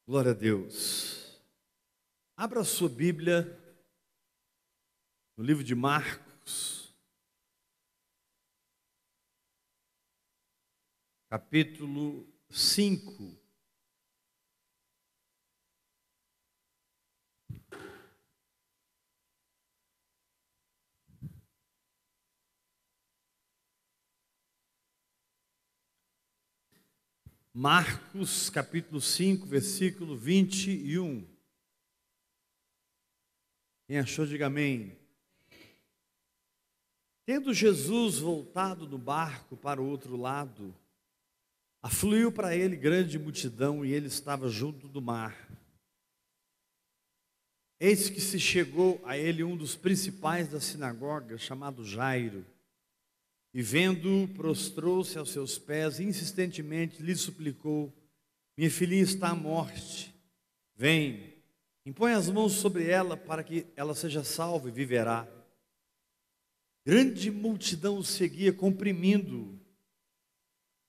Glória a Deus. Abra a sua Bíblia no livro de Marcos, capítulo 5. Marcos, capítulo 5, versículo 21. Quem achou, diga amém. Tendo Jesus voltado do barco para o outro lado, afluiu para ele grande multidão e ele estava junto do mar. Eis que se chegou a ele um dos principais da sinagoga, chamado Jairo, e vendo-o, prostrou-se aos seus pés e insistentemente lhe suplicou: minha filhinha está à morte, vem, impõe as mãos sobre ela para que ela seja salva e viverá. Grande multidão o seguia, comprimindo-o.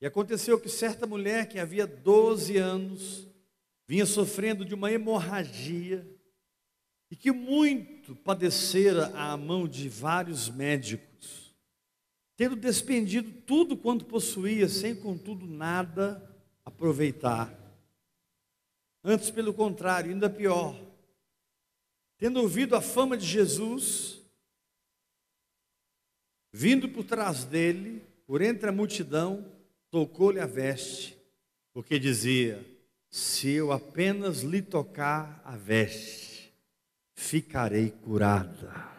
E aconteceu que certa mulher que havia 12 anos vinha sofrendo de uma hemorragia e que muito padecera à mão de vários médicos, tendo despendido tudo quanto possuía, sem contudo nada aproveitar. Antes, pelo contrário, ainda pior, tendo ouvido a fama de Jesus, vindo por trás dele, por entre a multidão, tocou-lhe a veste, porque dizia: se eu apenas lhe tocar a veste, ficarei curada.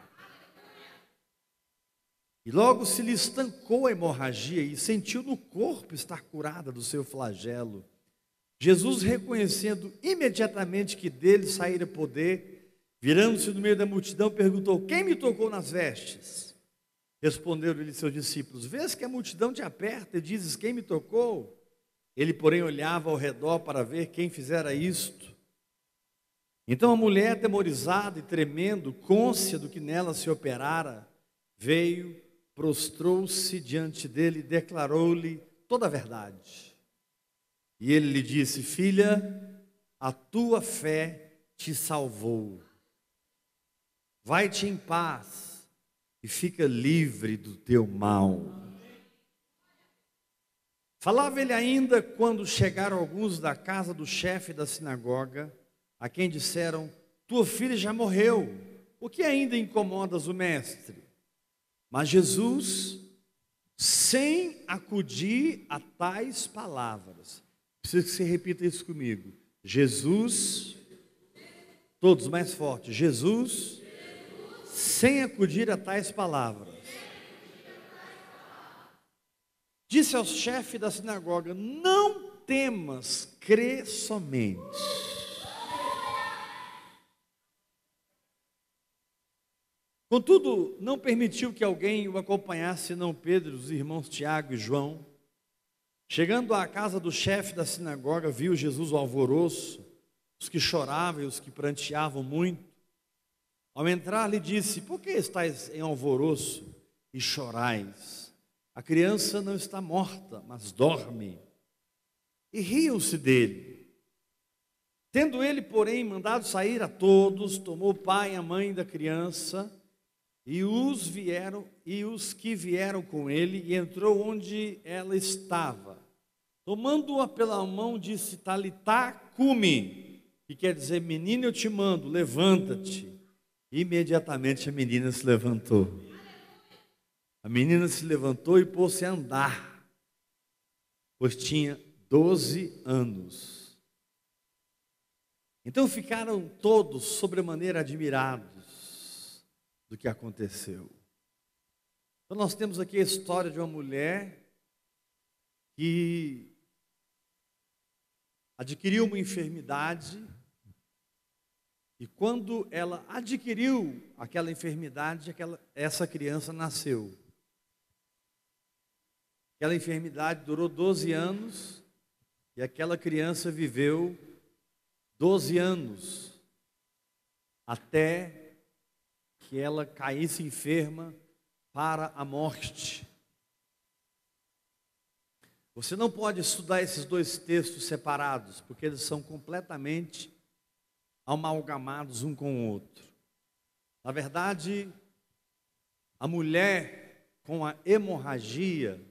E logo se lhe estancou a hemorragia e sentiu no corpo estar curada do seu flagelo. Jesus, reconhecendo imediatamente que dele saíra poder, virando-se no meio da multidão, perguntou: quem me tocou nas vestes? Responderam-lhe seus discípulos: vês que a multidão te aperta e dizes: quem me tocou? Ele, porém, olhava ao redor para ver quem fizera isto. Então a mulher, atemorizada e tremendo, cônscia do que nela se operara, veio, prostrou-se diante dele e declarou-lhe toda a verdade. E ele lhe disse: filha, a tua fé te salvou. Vai-te em paz e fica livre do teu mal. Falava ele ainda quando chegaram alguns da casa do chefe da sinagoga, a quem disseram: tua filha já morreu, por que ainda incomodas o mestre? Mas Jesus, sem acudir a tais palavras, preciso que você repita isso comigo. Jesus, todos mais forte, Jesus, sem acudir a tais palavras, disse ao chefe da sinagoga: não temas, crê somente. Contudo, não permitiu que alguém o acompanhasse, senão Pedro, os irmãos Tiago e João. Chegando à casa do chefe da sinagoga, viu Jesus o alvoroço, os que choravam e os que pranteavam muito. Ao entrar, lhe disse: por que estáis em alvoroço e chorais? A criança não está morta, mas dorme. E riam-se dele. Tendo ele, porém, mandado sair a todos, tomou o pai e a mãe da criança e os que vieram com ele, e entrou onde ela estava. Tomando-a pela mão, disse: Talitá cumi, que quer dizer: menina, eu te mando, levanta-te. Imediatamente a menina se levantou. A menina se levantou e pôs-se a andar, pois tinha 12 anos. Então ficaram todos sobremaneira admirados do que aconteceu. Então nós temos aqui a história de uma mulher que adquiriu uma enfermidade, e quando ela adquiriu aquela enfermidade, essa criança nasceu. Aquela enfermidade durou 12 anos, e aquela criança viveu 12 anos, até que ela caísse enferma para a morte. Você não pode estudar esses dois textos separados, porque eles são completamente amalgamados um com o outro. Na verdade, a mulher com a hemorragia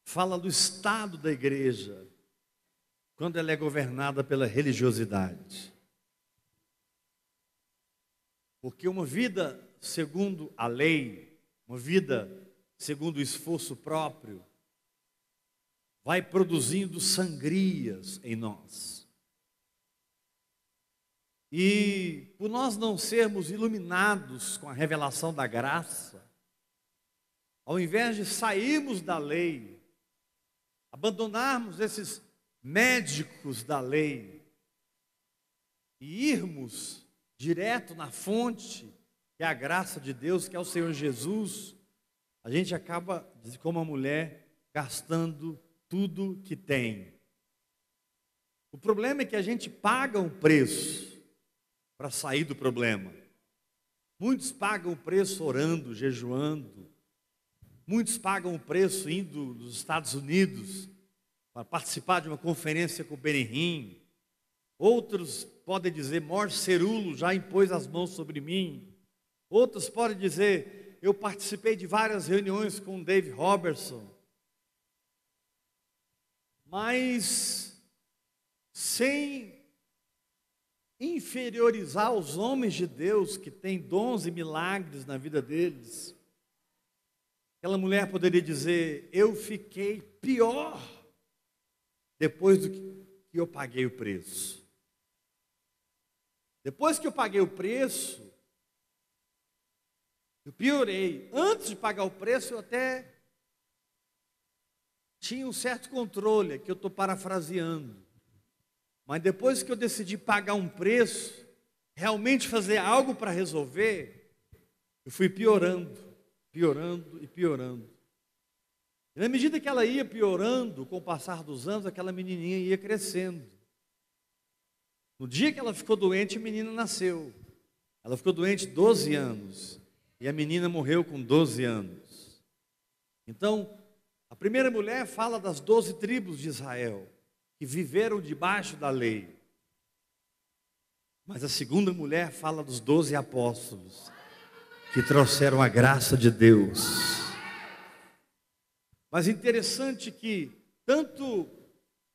fala do estado da igreja quando ela é governada pela religiosidade. Porque uma vida segundo a lei, uma vida segundo o esforço próprio, vai produzindo sangrias em nós. E por nós não sermos iluminados com a revelação da graça, ao invés de sairmos da lei, abandonarmos esses médicos da lei e irmos direto na fonte, que é a graça de Deus, que é o Senhor Jesus, a gente acaba, como a mulher, gastando tudo que tem. O problema é que a gente paga um preço para sair do problema. Muitos pagam o preço orando, jejuando. Muitos pagam o preço indo nos Estados Unidos para participar de uma conferência com o Benihim. Outros podem dizer, Mor Cerulo já impôs as mãos sobre mim. Outros podem dizer, eu participei de várias reuniões com o Dave Robertson. Mas sem inferiorizar os homens de Deus que têm dons e milagres na vida deles. Aquela mulher poderia dizer, eu fiquei pior depois do que eu paguei o preço. Depois que eu paguei o preço, eu piorei. Antes de pagar o preço, eu até tinha um certo controle, que eu estou parafraseando. Mas depois que eu decidi pagar um preço, realmente fazer algo para resolver, eu fui piorando, piorando e piorando. E na medida que ela ia piorando, com o passar dos anos, aquela menininha ia crescendo. No dia que ela ficou doente, a menina nasceu. Ela ficou doente 12 anos. E a menina morreu com 12 anos. Então, a primeira mulher fala das 12 tribos de Israel, que viveram debaixo da lei. Mas a segunda mulher fala dos 12 apóstolos, que trouxeram a graça de Deus. Mas interessante que tanto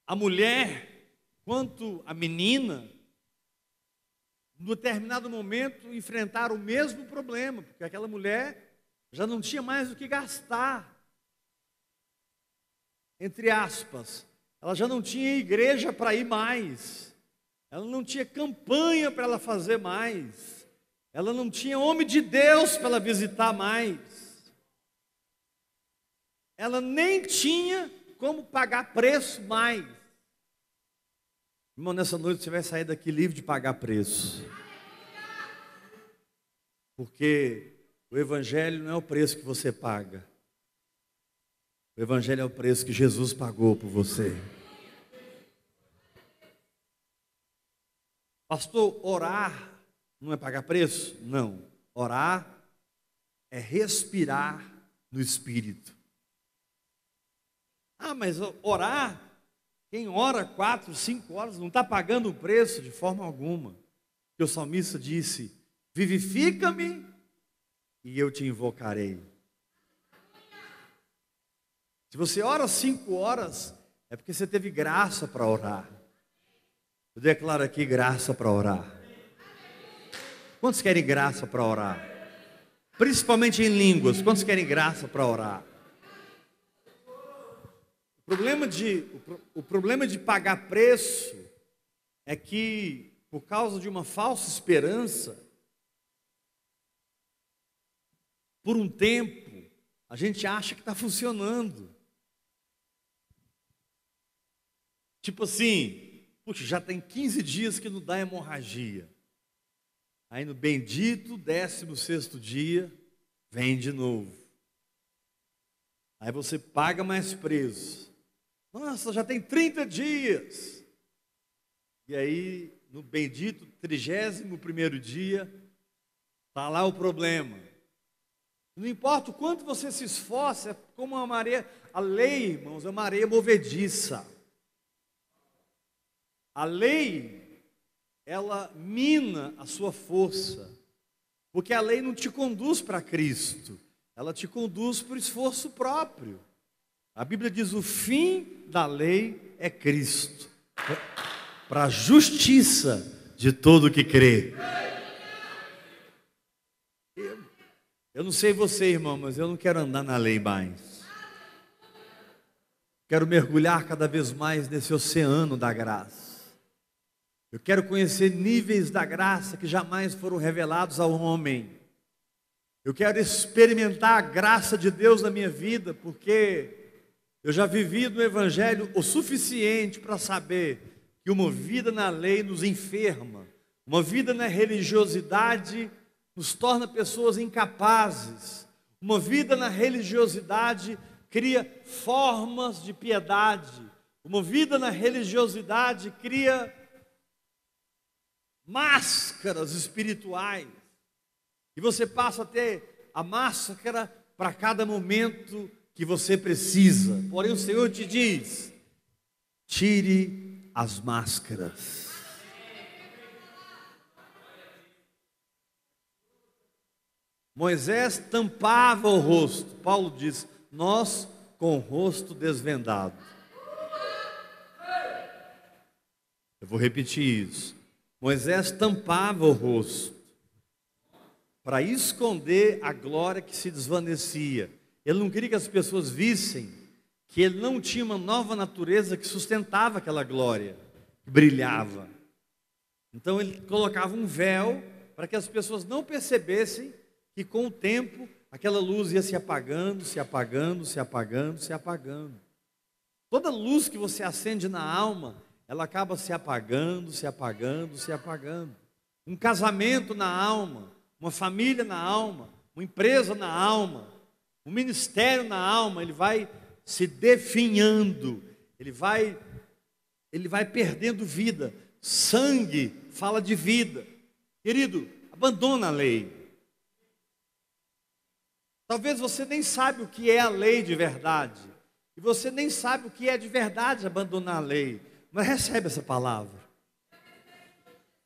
a mulher quanto a menina, em determinado momento, enfrentaram o mesmo problema, porque aquela mulher já não tinha mais o que gastar. Entre aspas, ela já não tinha igreja para ir mais, ela não tinha campanha para ela fazer mais, ela não tinha homem de Deus para ela visitar mais, ela nem tinha como pagar preço mais. Irmão, nessa noite você vai sair daqui livre de pagar preço, porque o Evangelho não é o preço que você paga. O Evangelho é o preço que Jesus pagou por você. Pastor, orar não é pagar preço? Não. Orar é respirar no Espírito. Ah, mas orar, quem ora 4, 5 horas não está pagando o preço de forma alguma. Porque o salmista disse, vivifica-me e eu te invocarei. Se você ora 5 horas, é porque você teve graça para orar. Eu declaro aqui graça para orar. Quantos querem graça para orar? Principalmente em línguas. Quantos querem graça para orar? O problema de pagar preço é que, por causa de uma falsa esperança, por um tempo, a gente acha que está funcionando. Tipo assim, puxa, já tem 15 dias que não dá hemorragia. Aí no bendito 16º dia, vem de novo. Aí você paga mais preço. Nossa, já tem 30 dias. E aí, no bendito 31º dia, está lá o problema. Não importa o quanto você se esforça, é como uma maré. A lei, irmãos, é uma areia movediça. A lei, ela mina a sua força, porque a lei não te conduz para Cristo, ela te conduz para o esforço próprio. A Bíblia diz: o fim da lei é Cristo, para a justiça de todo que crê. Eu não sei você, irmão, mas eu não quero andar na lei mais. Quero mergulhar cada vez mais nesse oceano da graça. Eu quero conhecer níveis da graça que jamais foram revelados ao homem. Eu quero experimentar a graça de Deus na minha vida, porque eu já vivi no Evangelho o suficiente para saber que uma vida na lei nos enferma, uma vida na religiosidade nos torna pessoas incapazes, uma vida na religiosidade cria formas de piedade, uma vida na religiosidade cria máscaras espirituais, e você passa a ter a máscara para cada momento que você precisa. Porém o Senhor te diz: tire as máscaras. Moisés tampava o rosto. Paulo diz: nós com o rosto desvendado. Eu vou repetir isso. Moisés tampava o rosto para esconder a glória que se desvanecia. Ele não queria que as pessoas vissem que ele não tinha uma nova natureza que sustentava aquela glória, que brilhava. Então ele colocava um véu para que as pessoas não percebessem que com o tempo aquela luz ia se apagando, se apagando, se apagando, se apagando. Toda luz que você acende na alma, ela acaba se apagando, se apagando, se apagando. Um casamento na alma, uma família na alma, uma empresa na alma, um ministério na alma, ele vai se definhando, ele vai perdendo vida. Sangue fala de vida. Querido, abandona a lei. Talvez você nem sabe o que é a lei de verdade, e você nem sabe o que é de verdade abandonar a lei, mas recebe essa palavra.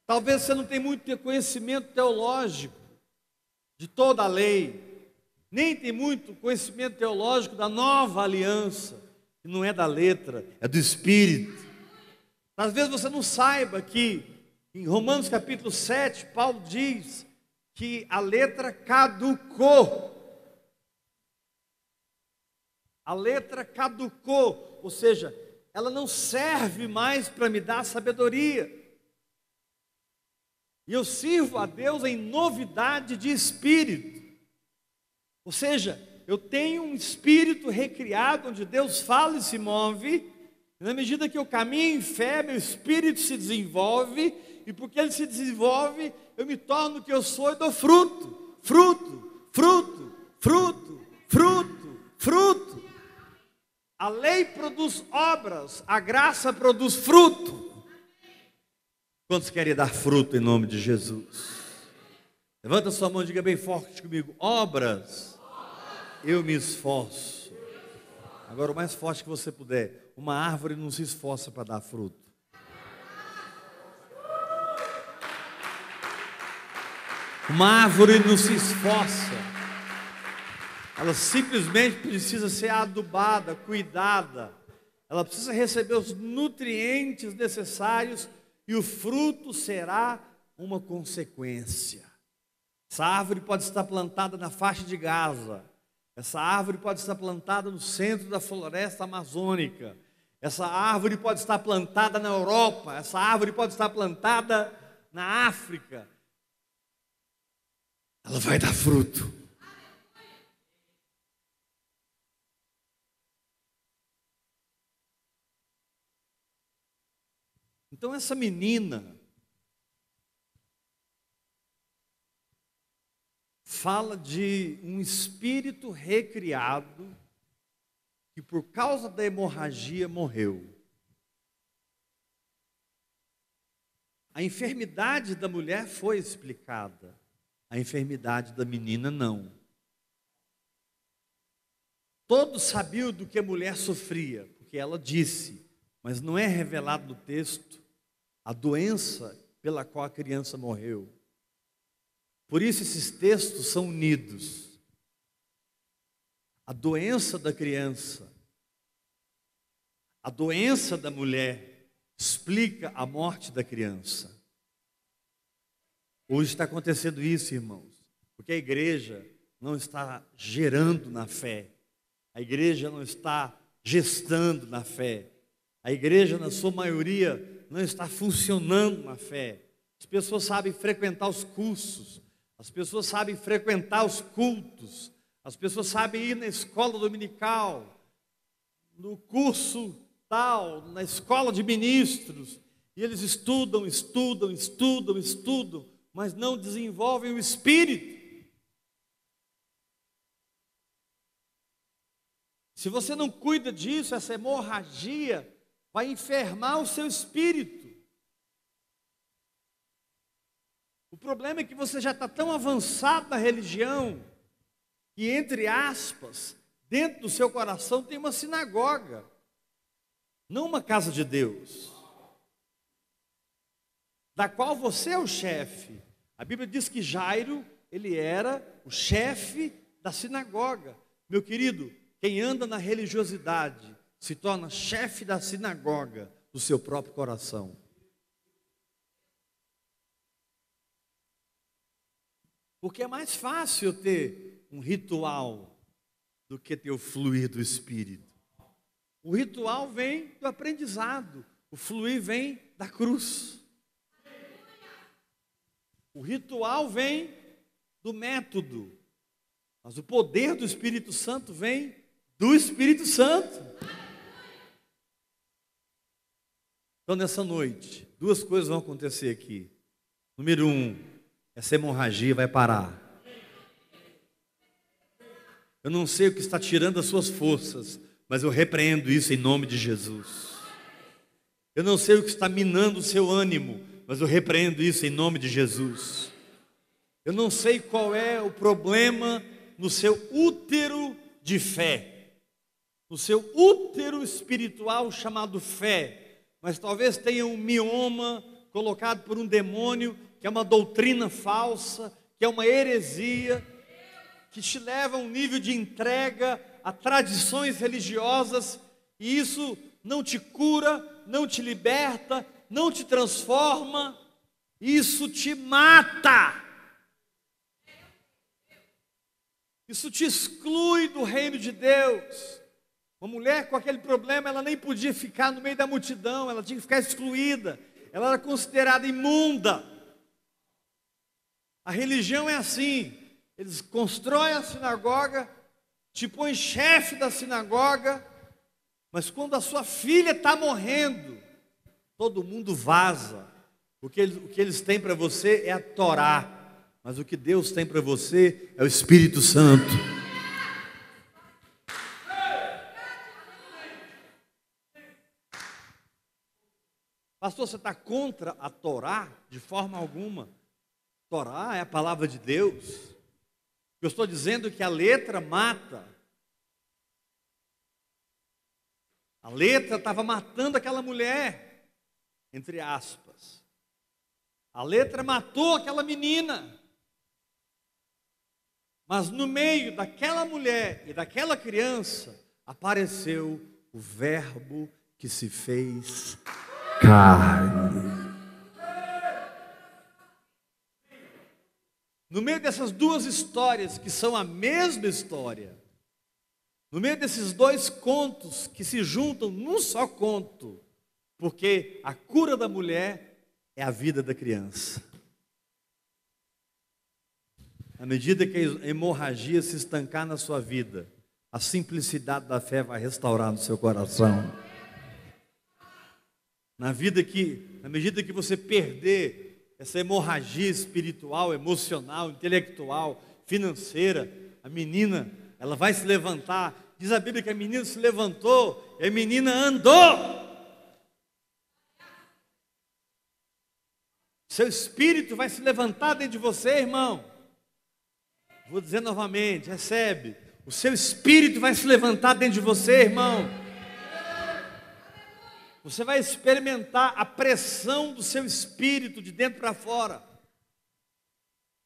Talvez você não tenha muito conhecimento teológico de toda a lei, nem tem muito conhecimento teológico da nova aliança, que não é da letra, é do Espírito. Às vezes você não saiba que em Romanos capítulo 7, Paulo diz que a letra caducou. A letra caducou, ou seja, ela não serve mais para me dar sabedoria. E eu sirvo a Deus em novidade de espírito. Ou seja, eu tenho um espírito recriado, onde Deus fala e se move. E na medida que eu caminho em fé, meu espírito se desenvolve. E porque ele se desenvolve, eu me torno o que eu sou e dou fruto. Fruto, fruto, fruto, fruto, fruto. A lei produz obras, a graça produz fruto. Quantos querem dar fruto em nome de Jesus? Levanta sua mão e diga bem forte comigo: obras, eu me esforço. Agora o mais forte que você puder. Uma árvore não se esforça para dar fruto. Uma árvore não se esforça. Ela simplesmente precisa ser adubada, cuidada. Ela precisa receber os nutrientes necessários e o fruto será uma consequência. Essa árvore pode estar plantada na faixa de Gaza. Essa árvore pode estar plantada no centro da floresta amazônica. Essa árvore pode estar plantada na Europa. Essa árvore pode estar plantada na África. Ela vai dar fruto. Então essa menina fala de um espírito recriado que por causa da hemorragia morreu. A enfermidade da mulher foi explicada, a enfermidade da menina não. Todos sabiam do que a mulher sofria, porque ela disse, mas não é revelado no texto a doença pela qual a criança morreu. Por isso esses textos são unidos. A doença da criança, a doença da mulher, explica a morte da criança. Hoje está acontecendo isso, irmãos, porque a igreja não está gerando na fé, a igreja não está gestando na fé, a igreja, na sua maioria, não está funcionando na fé. As pessoas sabem frequentar os cursos, as pessoas sabem frequentar os cultos, as pessoas sabem ir na escola dominical, no curso tal, na escola de ministros, e eles estudam, mas não desenvolvem o espírito. Se você não cuida disso, essa hemorragia vai enfermar o seu espírito. O problema é que você já está tão avançado na religião, que, entre aspas, dentro do seu coração tem uma sinagoga, não uma casa de Deus, da qual você é o chefe. A Bíblia diz que Jairo, ele era o chefe da sinagoga. Meu querido, quem anda na religiosidade se torna chefe da sinagoga do seu próprio coração. Porque é mais fácil eu ter um ritual do que ter o fluir do Espírito. O ritual vem do aprendizado, o fluir vem da cruz. O ritual vem do método, mas o poder do Espírito Santo vem do Espírito Santo. Então, nessa noite, duas coisas vão acontecer aqui. Número 1, essa hemorragia vai parar. Eu não sei o que está tirando as suas forças, mas eu repreendo isso em nome de Jesus. Eu não sei o que está minando o seu ânimo, mas eu repreendo isso em nome de Jesus. Eu não sei qual é o problema no seu útero de fé, no seu útero espiritual chamado fé, mas talvez tenha um mioma colocado por um demônio, que é uma doutrina falsa, que é uma heresia, que te leva a um nível de entrega a tradições religiosas, e isso não te cura, não te liberta, não te transforma, isso te mata. Isso te exclui do reino de Deus. Uma mulher com aquele problema, ela nem podia ficar no meio da multidão, ela tinha que ficar excluída, ela era considerada imunda. A religião é assim, eles constroem a sinagoga, te põem chefe da sinagoga, mas quando a sua filha está morrendo, todo mundo vaza, porque o que eles têm para você é a Torá, mas o que Deus tem para você é o Espírito Santo. Pastor, você está contra a Torá? De forma alguma. Torá é a palavra de Deus. Eu estou dizendo que a letra mata. A letra estava matando aquela mulher, entre aspas. A letra matou aquela menina. Mas no meio daquela mulher e daquela criança, apareceu o Verbo que se fez carne. No meio dessas duas histórias, que são a mesma história, no meio desses dois contos que se juntam num só conto, porque a cura da mulher é a vida da criança. À medida que a hemorragia se estancar na sua vida, a simplicidade da fé vai restaurar no seu coração. Na medida que você perder essa hemorragia espiritual, emocional, intelectual, financeira, a menina, ela vai se levantar. Diz a Bíblia que a menina se levantou e a menina andou. Seu espírito vai se levantar dentro de você, irmão. Vou dizer novamente, recebe. O seu espírito vai se levantar dentro de você, irmão. Você vai experimentar a pressão do seu espírito de dentro para fora.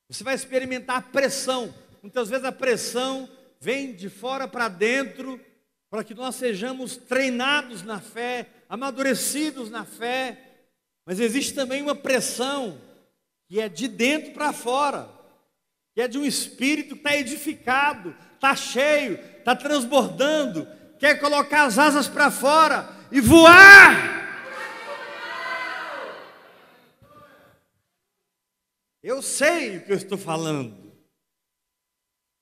Você vai experimentar a pressão. Muitas vezes a pressão vem de fora para dentro, para que nós sejamos treinados na fé, amadurecidos na fé. Mas existe também uma pressão que é de dentro para fora, que é de um espírito que está edificado, está cheio, está transbordando, quer colocar as asas para fora e voar. Eu sei o que eu estou falando.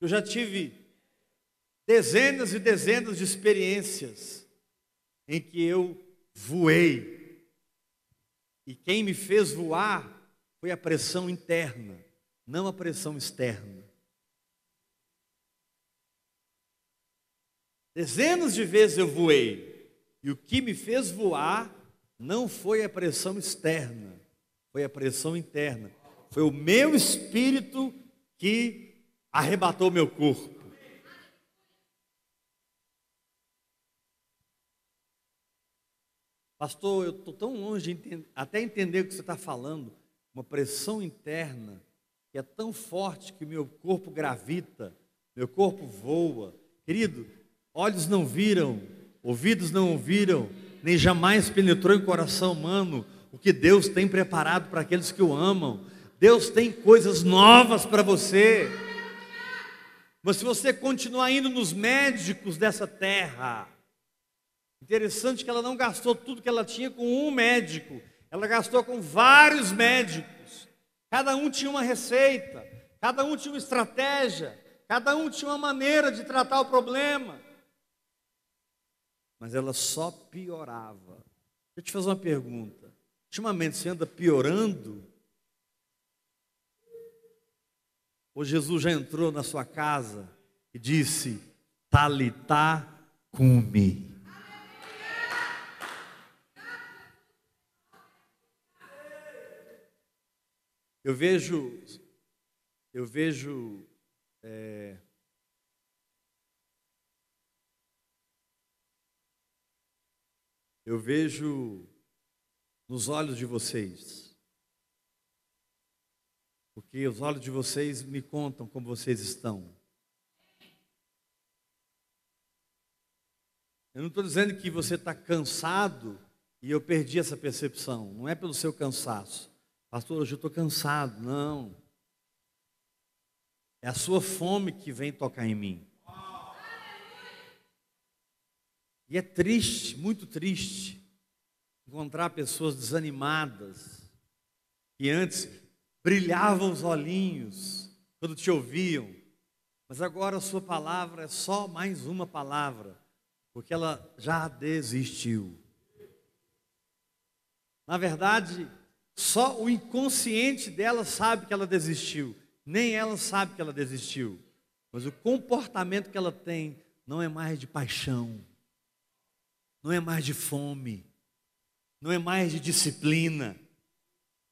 Eu já tive dezenas e dezenas de experiências em que eu voei. E quem me fez voar foi a pressão interna, não a pressão externa. Dezenas de vezes eu voei. E o que me fez voar não foi a pressão externa, foi a pressão interna. Foi o meu espírito que arrebatou meu corpo. Pastor, eu estou tão longe de até entender o que você está falando. Uma pressão interna que é tão forte que o meu corpo gravita, meu corpo voa. Querido, olhos não viram, ouvidos não ouviram, nem jamais penetrou em coração humano o que Deus tem preparado para aqueles que o amam. Deus tem coisas novas para você. Mas se você continuar indo nos médicos dessa terra, interessante que ela não gastou tudo que ela tinha com um médico, ela gastou com vários médicos. Cada um tinha uma receita, cada um tinha uma estratégia, cada um tinha uma maneira de tratar o problema. Mas ela só piorava. Deixa eu te fazer uma pergunta. Ultimamente você anda piorando? Ou Jesus já entrou na sua casa e disse: Talitá cumi. Eu vejo nos olhos de vocês, porque os olhos de vocês me contam como vocês estão. Eu não estou dizendo que você está cansado e eu perdi essa percepção. Não é pelo seu cansaço. Pastor, hoje eu estou cansado. Não. É a sua fome que vem tocar em mim. E é triste, muito triste, encontrar pessoas desanimadas, que antes brilhavam os olhinhos quando te ouviam, mas agora a sua palavra é só mais uma palavra, porque ela já desistiu. Na verdade, só o inconsciente dela sabe que ela desistiu, nem ela sabe que ela desistiu, mas o comportamento que ela tem não é mais de paixão, não é mais de fome, não é mais de disciplina,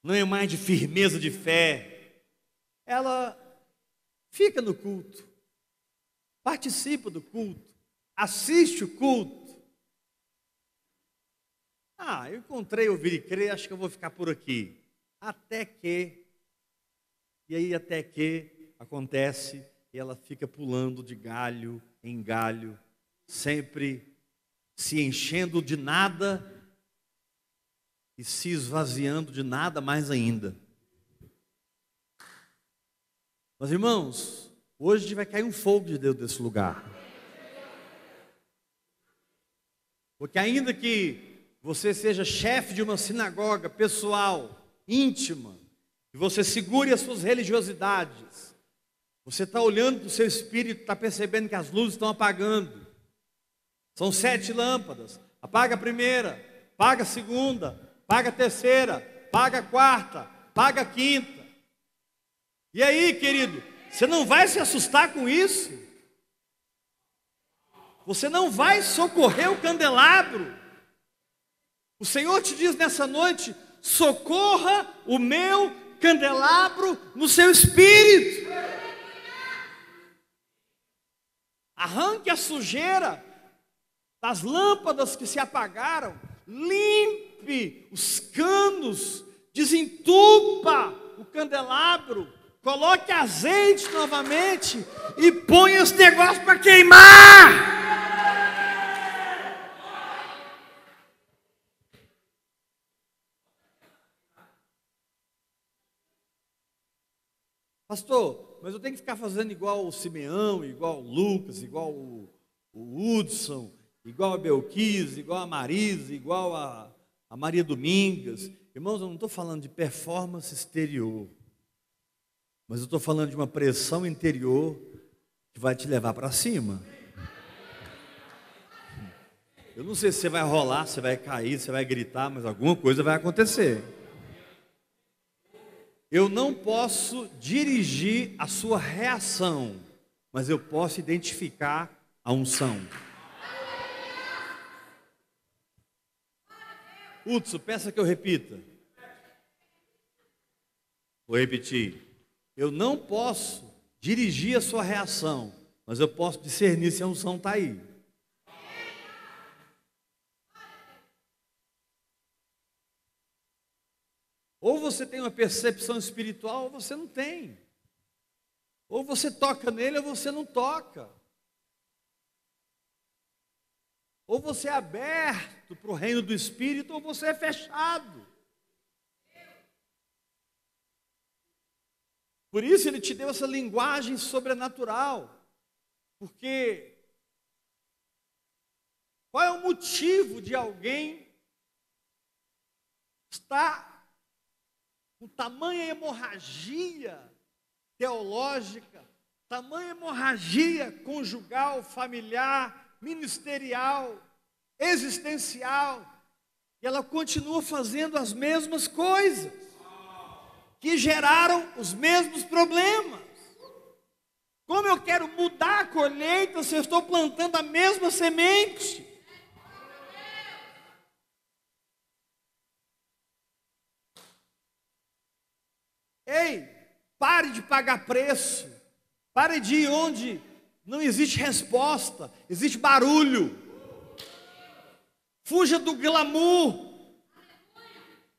não é mais de firmeza de fé. Ela fica no culto, participa do culto, assiste o culto. Eu encontrei ouvir e crer, acho que eu vou ficar por aqui. Até que acontece e ela fica pulando de galho em galho, sempre se enchendo de nada e se esvaziando de nada mais ainda. Mas irmãos, hoje vai cair um fogo de Deus desse lugar. Porque ainda que você seja chefe de uma sinagoga pessoal, íntima, e você segure as suas religiosidades, você está olhando para o seu espírito, está percebendo que as luzes estão apagando. São 7 lâmpadas. Apaga a primeira, apaga a segunda, apaga a terceira, apaga a quarta, apaga a quinta. E aí, querido, você não vai se assustar com isso? Você não vai socorrer o candelabro? O Senhor te diz nessa noite: socorra o meu candelabro no seu espírito. arranque a sujeira das lâmpadas que se apagaram, limpe os canos, desentupa o candelabro, coloque azeite novamente e ponha esse negócio para queimar. Pastor, mas eu tenho que ficar fazendo igual o Simeão, igual o Lucas, igual o Hudson, igual a Belquise, igual a Marisa, igual a Maria Domingas. Irmãos, eu não estou falando de performance exterior, mas eu estou falando de uma pressão interior que vai te levar para cima. Eu não sei se você vai rolar, se vai cair, se vai gritar, mas alguma coisa vai acontecer. Eu não posso dirigir a sua reação, mas eu posso identificar a unção. Hudson, peça que eu repita. Vou repetir. Eu não posso dirigir a sua reação, mas eu posso discernir se a unção está aí. Ou você tem uma percepção espiritual, ou você não tem. Ou você toca nele, ou você não toca. Ou você é aberto para o reino do Espírito, ou você é fechado. Por isso ele te deu essa linguagem sobrenatural. Porque qual é o motivo de alguém estar com tamanha hemorragia teológica, tamanha hemorragia conjugal, familiar, ministerial, existencial, e ela continua fazendo as mesmas coisas, que geraram os mesmos problemas. Como eu quero mudar a colheita se eu estou plantando a mesma semente? Ei, pare de pagar preço, pare de ir onde não existe resposta, existe barulho. Fuja do glamour.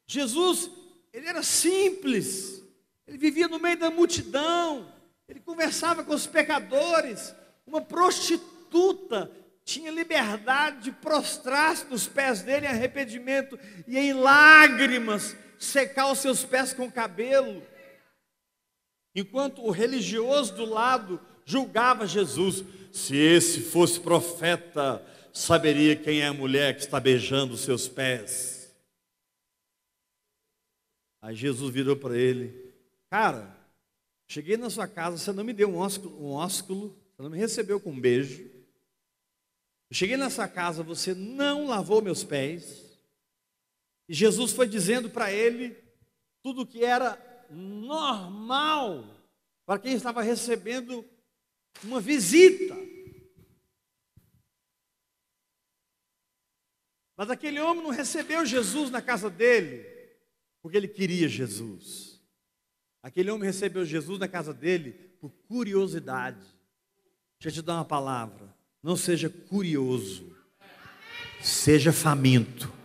Jesus, ele era simples, ele vivia no meio da multidão, ele conversava com os pecadores. Uma prostituta tinha liberdade de prostrar-se nos pés dele em arrependimento e em lágrimas secar os seus pés com cabelo. Enquanto o religioso do lado julgava Jesus, se esse fosse profeta, saberia quem é a mulher que está beijando os seus pés. Aí Jesus virou para ele: cara, cheguei na sua casa, você não me deu um ósculo, você não me recebeu com um beijo. Eu cheguei nessa casa, você não lavou meus pés. E Jesus foi dizendo para ele tudo que era normal para quem estava recebendo uma visita. Mas aquele homem não recebeu Jesus na casa dele porque ele queria Jesus. Aquele homem recebeu Jesus na casa dele por curiosidade. Deixa eu te dar uma palavra: não seja curioso, seja faminto.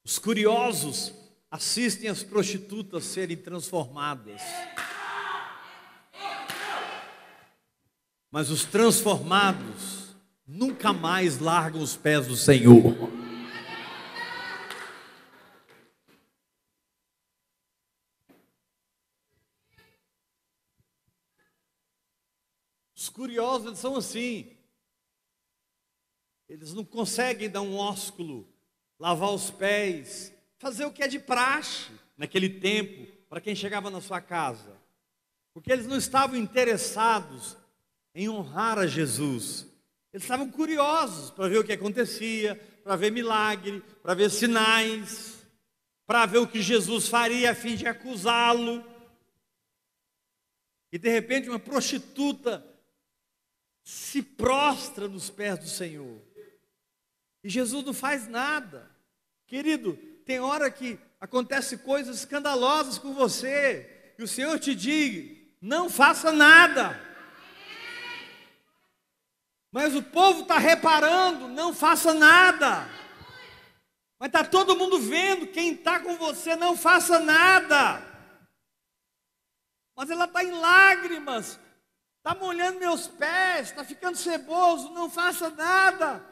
Os curiosos assistem as prostitutas serem transformadas, mas os transformados nunca mais largam os pés do Senhor. Os curiosos, eles são assim, eles não conseguem dar um ósculo, lavar os pés, fazer o que é de praxe naquele tempo, para quem chegava na sua casa, porque eles não estavam interessados em honrar a Jesus, eles estavam curiosos para ver o que acontecia, para ver milagre, para ver sinais, para ver o que Jesus faria a fim de acusá-lo. E de repente uma prostituta se prostra nos pés do Senhor. E Jesus não faz nada. Querido, tem hora que acontecem coisas escandalosas com você, e o Senhor te diz: não faça nada. Mas o povo está reparando: não faça nada. Mas está todo mundo vendo, quem está com você: não faça nada. Mas ela está em lágrimas, está molhando meus pés, está ficando ceboso, não faça nada.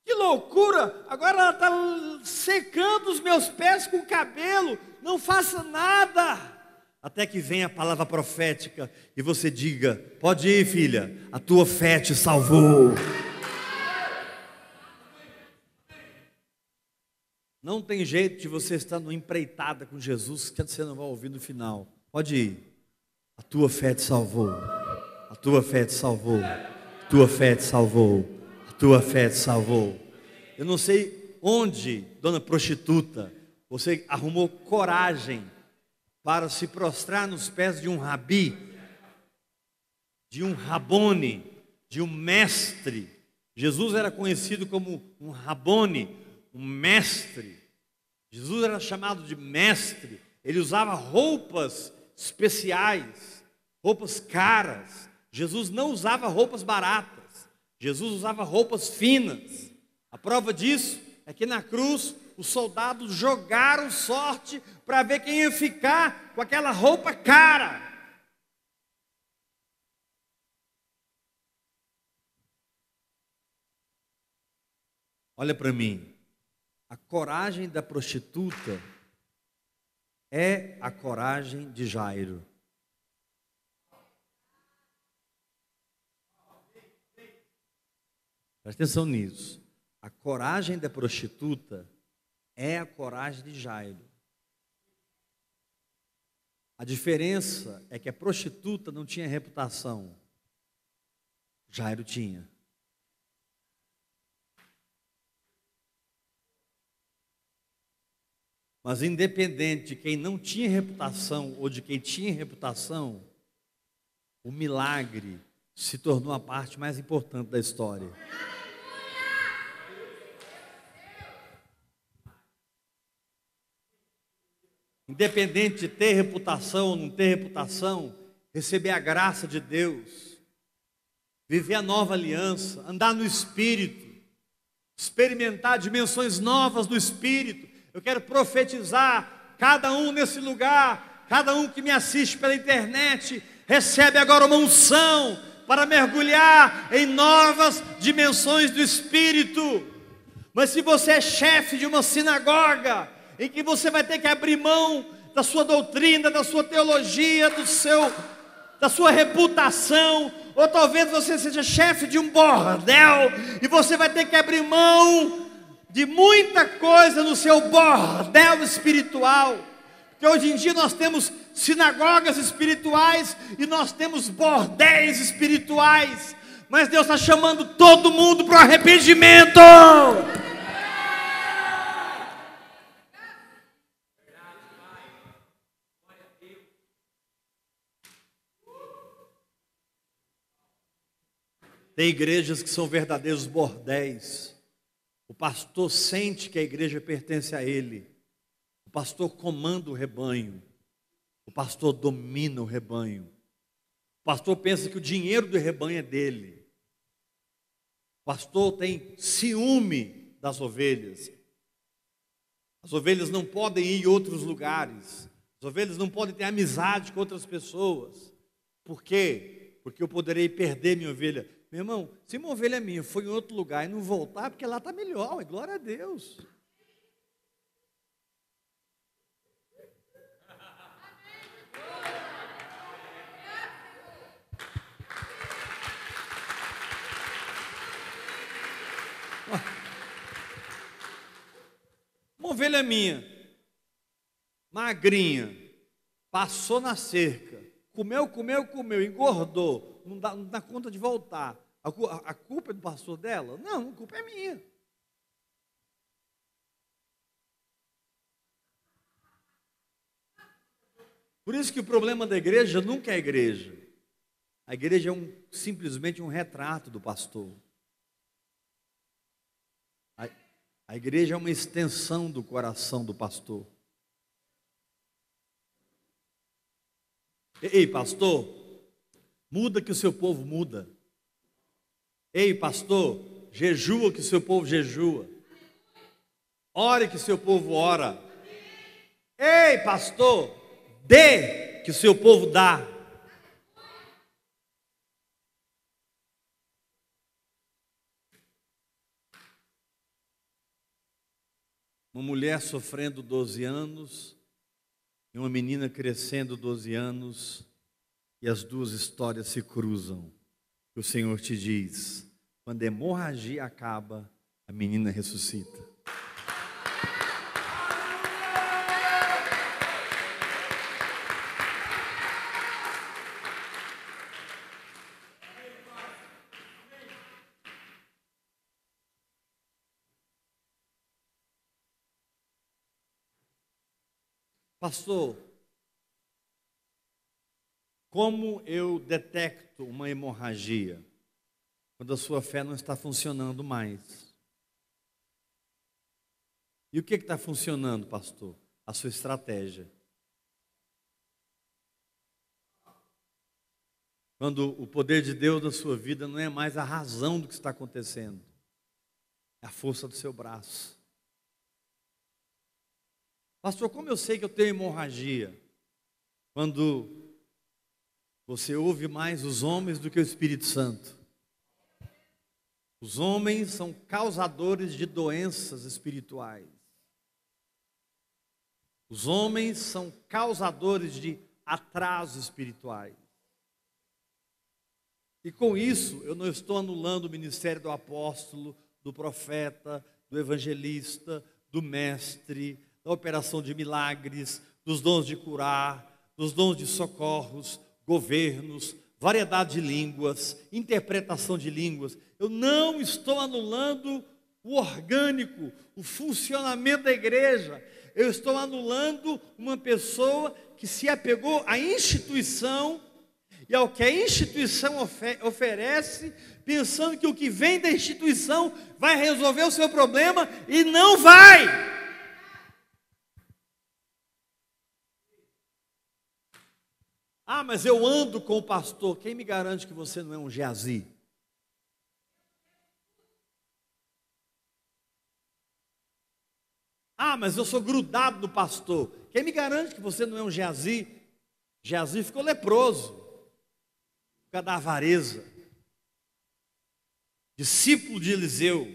Que loucura, agora ela está secando os meus pés com o cabelo, não faça nada. Até que venha a palavra profética e você diga: pode ir, filha, a tua fé te salvou. Não tem jeito de você estar numa empreitada com Jesus que você não vai ouvir no final. Pode ir, a tua fé te salvou, a tua fé te salvou, a tua fé te salvou, a tua fé te salvou. Eu não sei onde, dona prostituta, você arrumou coragem para se prostrar nos pés de um rabi, de um rabone, de um mestre. Jesus era conhecido como um rabone, um mestre. Jesus era chamado de mestre. Ele usava roupas especiais, roupas caras. Jesus não usava roupas baratas. Jesus usava roupas finas. A prova disso é que na cruz os soldados jogaram sorte para ver quem ia ficar com aquela roupa cara. Olha para mim. A coragem da prostituta é a coragem de Jairo. Presta atenção nisso. A coragem da prostituta é a coragem de Jairo. A diferença é que a prostituta não tinha reputação. Jairo tinha. Mas independente de quem não tinha reputação ou de quem tinha reputação, o milagre se tornou a parte mais importante da história. Independente de ter reputação ou não ter reputação, receber a graça de Deus, viver a nova aliança, andar no Espírito, experimentar dimensões novas do Espírito. Eu quero profetizar, cada um nesse lugar, cada um que me assiste pela internet, recebe agora uma unção para mergulhar em novas dimensões do Espírito. Mas se você é chefe de uma sinagoga, em que você vai ter que abrir mão da sua doutrina, da sua teologia, da sua reputação, ou talvez você seja chefe de um bordel, e você vai ter que abrir mão de muita coisa no seu bordel espiritual, porque hoje em dia nós temos sinagogas espirituais e nós temos bordéis espirituais, mas Deus está chamando todo mundo para o arrependimento. Tem igrejas que são verdadeiros bordéis. O pastor sente que a igreja pertence a ele. O pastor comanda o rebanho. O pastor domina o rebanho. O pastor pensa que o dinheiro do rebanho é dele. O pastor tem ciúme das ovelhas. As ovelhas não podem ir em outros lugares. As ovelhas não podem ter amizade com outras pessoas. Por quê? Porque eu poderei perder minha ovelha. Meu irmão, se uma ovelha minha for em outro lugar e não voltar, porque lá está melhor, é glória a Deus. Uma ovelha minha, magrinha, passou na cerca, comeu, engordou, não dá conta de voltar. A culpa é do pastor dela? Não, a culpa é minha. Por isso que o problema da igreja nunca é a igreja. A igreja é simplesmente um retrato do pastor. A igreja é uma extensão do coração do pastor. Ei, pastor, muda que o seu povo muda. Ei, pastor, jejua que o seu povo jejua. Ore que o seu povo ora. Ei, pastor, dê que o seu povo dá. Uma mulher sofrendo 12 anos e uma menina crescendo 12 anos, e as duas histórias se cruzam. E o Senhor te diz: quando a hemorragia acaba, a menina ressuscita. Pastor, como eu detecto uma hemorragia? Quando a sua fé não está funcionando mais. E o que está funcionando, pastor? A sua estratégia. Quando o poder de Deus na sua vida não é mais a razão do que está acontecendo, é a força do seu braço. Pastor, como eu sei que eu tenho hemorragia? Quando você ouve mais os homens do que o Espírito Santo. Os homens são causadores de doenças espirituais. Os homens são causadores de atrasos espirituais. E com isso, eu não estou anulando o ministério do apóstolo, do profeta, do evangelista, do mestre, da operação de milagres, dos dons de curar, dos dons de socorros, governos, variedade de línguas, interpretação de línguas. Eu não estou anulando o orgânico, o funcionamento da igreja. Eu estou anulando uma pessoa que se apegou à instituição e ao que a instituição oferece, pensando que o que vem da instituição vai resolver o seu problema, e não vai. Ah, mas eu ando com o pastor. Quem me garante que você não é um Geazi? Ah, mas eu sou grudado no pastor. Quem me garante que você não é um Geazi? Geazi ficou leproso por causa da avareza. Discípulo de Eliseu.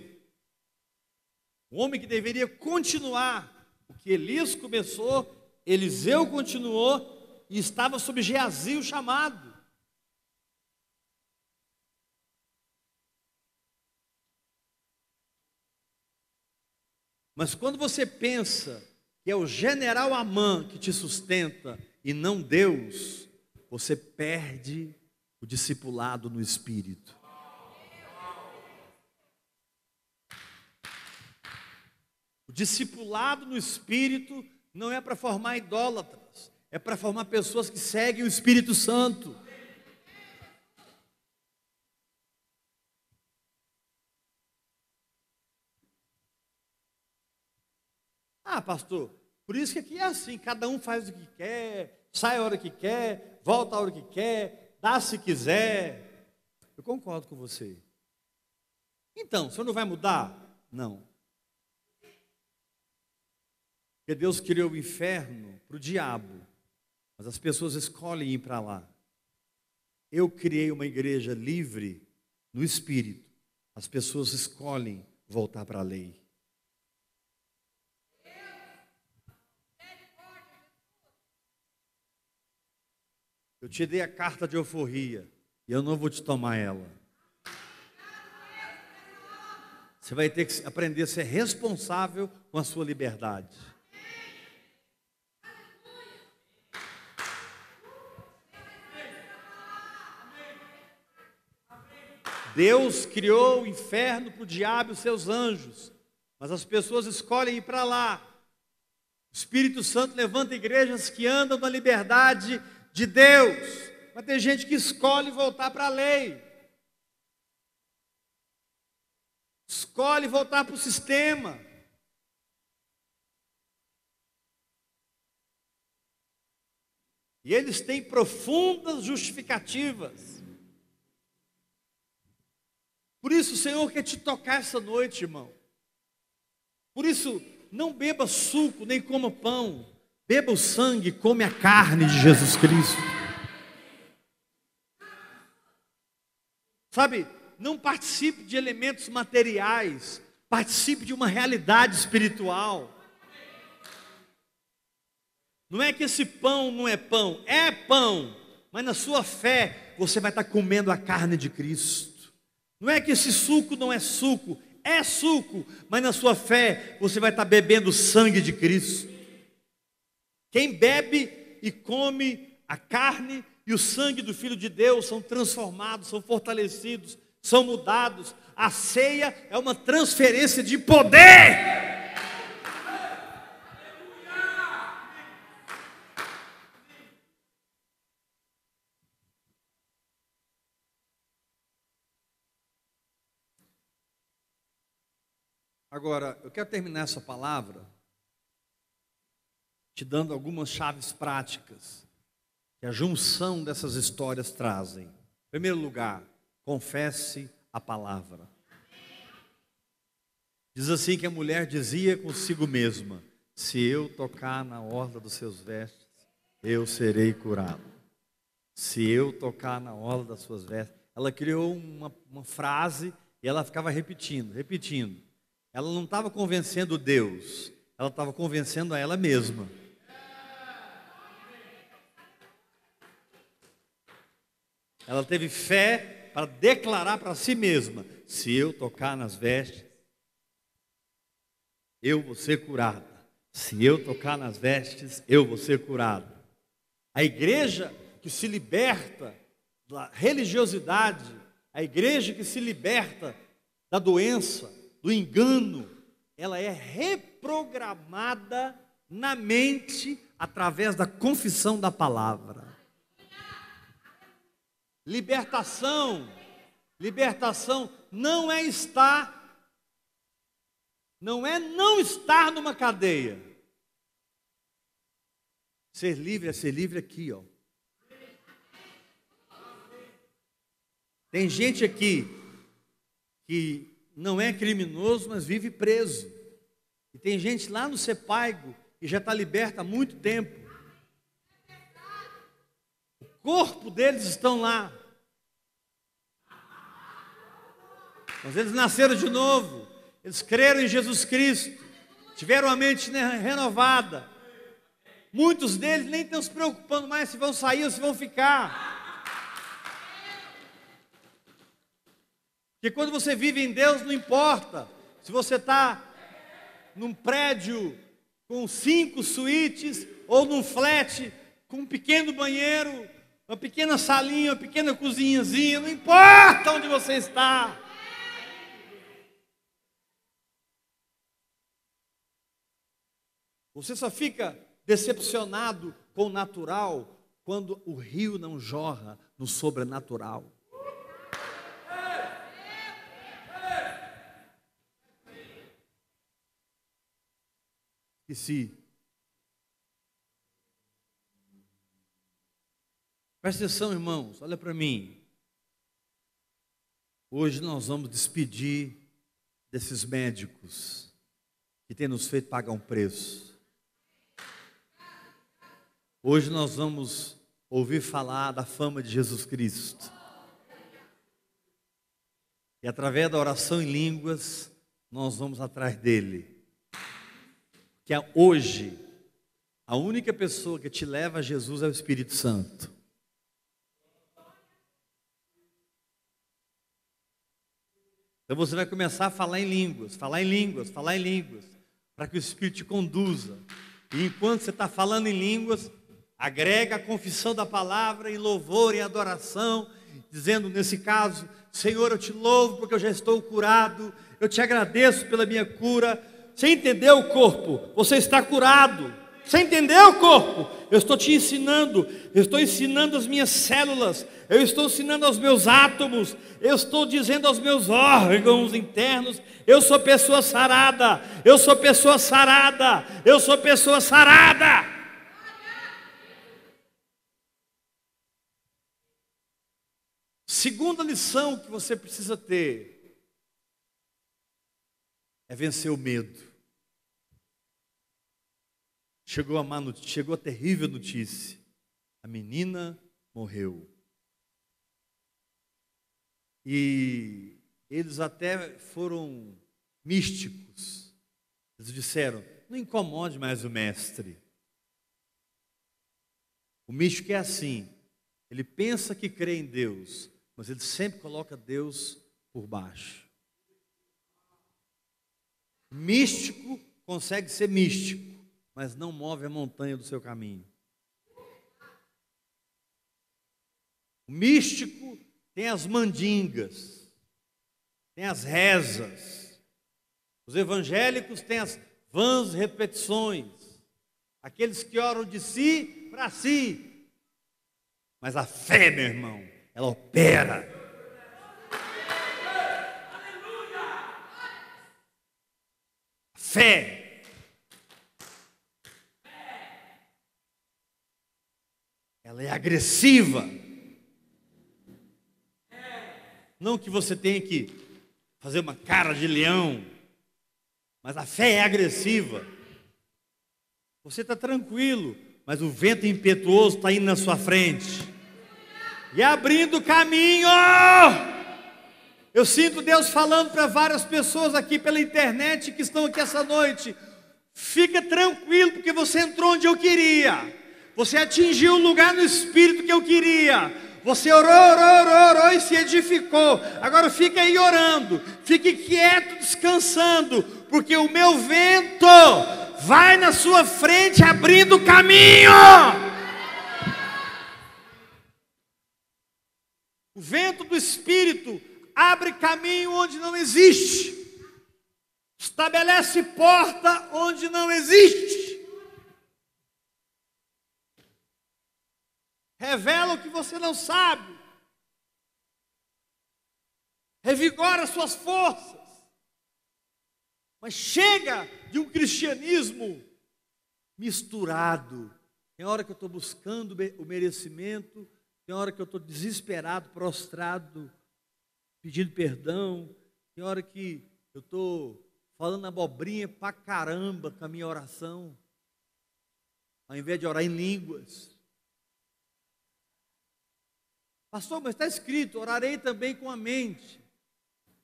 Um homem que deveria continuar o que Elias começou, Eliseu continuou, e estava sob Geazi o chamado. Mas quando você pensa que é o general Amã que te sustenta e não Deus, você perde o discipulado no espírito. O discipulado no espírito não é para formar idólatras, é para formar pessoas que seguem o Espírito Santo. Ah, pastor, por isso que aqui é assim, cada um faz o que quer, sai a hora que quer, volta a hora que quer, dá se quiser. Eu concordo com você. Então, o senhor não vai mudar? Não. Porque Deus criou o inferno para o diabo, mas as pessoas escolhem ir para lá. Eu criei uma igreja livre no espírito, as pessoas escolhem voltar para a lei. Eu te dei a carta de alforria e eu não vou te tomar ela. Você vai ter que aprender a ser responsável com a sua liberdade. Deus criou o inferno para o diabo e os seus anjos, mas as pessoas escolhem ir para lá. O Espírito Santo levanta igrejas que andam na liberdade de Deus, mas tem gente que escolhe voltar para a lei, escolhe voltar para o sistema. E eles têm profundas justificativas. Por isso o Senhor quer te tocar essa noite, irmão. Por isso, não beba suco, nem coma pão. Beba o sangue, come a carne de Jesus Cristo. Sabe, não participe de elementos materiais. Participe de uma realidade espiritual. Não é que esse pão não é pão, mas na sua fé você vai estar comendo a carne de Cristo. Não é que esse suco não é suco, mas na sua fé você vai estar bebendo o sangue de Cristo. Quem bebe e come a carne e o sangue do Filho de Deus são transformados, são fortalecidos, são mudados. A ceia é uma transferência de poder. Agora, eu quero terminar essa palavra te dando algumas chaves práticas que a junção dessas histórias trazem. Em primeiro lugar, confesse a palavra. Diz assim que a mulher dizia consigo mesma: se eu tocar na orla dos seus vestes, eu serei curado. Se eu tocar na orla das suas vestes. Ela criou uma frase e ela ficava repetindo. Ela não estava convencendo Deus, ela estava convencendo a ela mesma. Ela teve fé para declarar para si mesma: se eu tocar nas vestes, eu vou ser curada. Se eu tocar nas vestes, eu vou ser curada. A igreja que se liberta da religiosidade, a igreja que se liberta da doença, do engano, ela é reprogramada na mente através da confissão da palavra. Libertação não é não estar numa cadeia. Ser livre é ser livre aqui, ó. Tem gente aqui que não é criminoso, mas vive preso. E tem gente lá no Sepaigo que já está liberta há muito tempo. O corpo deles estão lá. Mas eles nasceram de novo. Eles creram em Jesus Cristo. Tiveram a mente renovada. Muitos deles nem estão se preocupando mais se vão sair ou se vão ficar. Porque quando você vive em Deus, não importa se você está num prédio com 5 suítes ou num flat com um pequeno banheiro, uma pequena salinha, uma pequena cozinhazinha, não importa onde você está. Você só fica decepcionado com o natural quando o rio não jorra no sobrenatural. Esqueci. Presta atenção, irmãos, olha para mim. Hoje nós vamos despedir desses médicos que têm nos feito pagar um preço. Hoje nós vamos ouvir falar da fama de Jesus Cristo. E através da oração em línguas, nós vamos atrás dele. Que hoje, a única pessoa que te leva a Jesus é o Espírito Santo. Então você vai começar a falar em línguas, para que o Espírito te conduza. E enquanto você está falando em línguas, agrega a confissão da palavra em louvor e adoração, dizendo nesse caso: Senhor, eu te louvo porque eu já estou curado, eu te agradeço pela minha cura. Você entendeu, corpo? Você está curado. Você entendeu, corpo? Eu estou te ensinando. Eu estou ensinando as minhas células. Eu estou ensinando aos meus átomos. Eu estou dizendo aos meus órgãos internos: eu sou pessoa sarada. Eu sou pessoa sarada. Eu sou pessoa sarada. Segunda lição que você precisa ter é vencer o medo. Chegou a terrível notícia. A menina morreu. E eles até foram místicos. Eles disseram: não incomode mais o mestre. O místico é assim. Ele pensa que crê em Deus, mas ele sempre coloca Deus por baixo. Místico consegue ser místico, mas não move a montanha do seu caminho. O místico tem as mandingas, tem as rezas. Os evangélicos têm as vãs repetições. Aqueles que oram de si para si. Mas a fé, meu irmão, ela opera. A fé. Ela é agressiva. Não que você tenha que fazer uma cara de leão, mas a fé é agressiva. Você está tranquilo, mas o vento impetuoso está indo na sua frente e abrindo caminho. Eu sinto Deus falando para várias pessoas aqui pela internet que estão aqui essa noite. Fica tranquilo, porque você entrou onde eu queria. Você atingiu o lugar no Espírito que eu queria. Você orou e se edificou. Agora fica aí orando. Fique quieto, descansando, porque o meu vento vai na sua frente abrindo caminho. O vento do Espírito abre caminho onde não existe. Estabelece porta onde não existe. Revela o que você não sabe. Revigora suas forças. Mas chega de um cristianismo misturado. Tem hora que eu estou buscando o merecimento, tem hora que eu estou desesperado, prostrado, pedindo perdão, tem hora que eu estou falando abobrinha pra caramba com a minha oração, ao invés de orar em línguas. Pastor, mas está escrito, orarei também com a mente.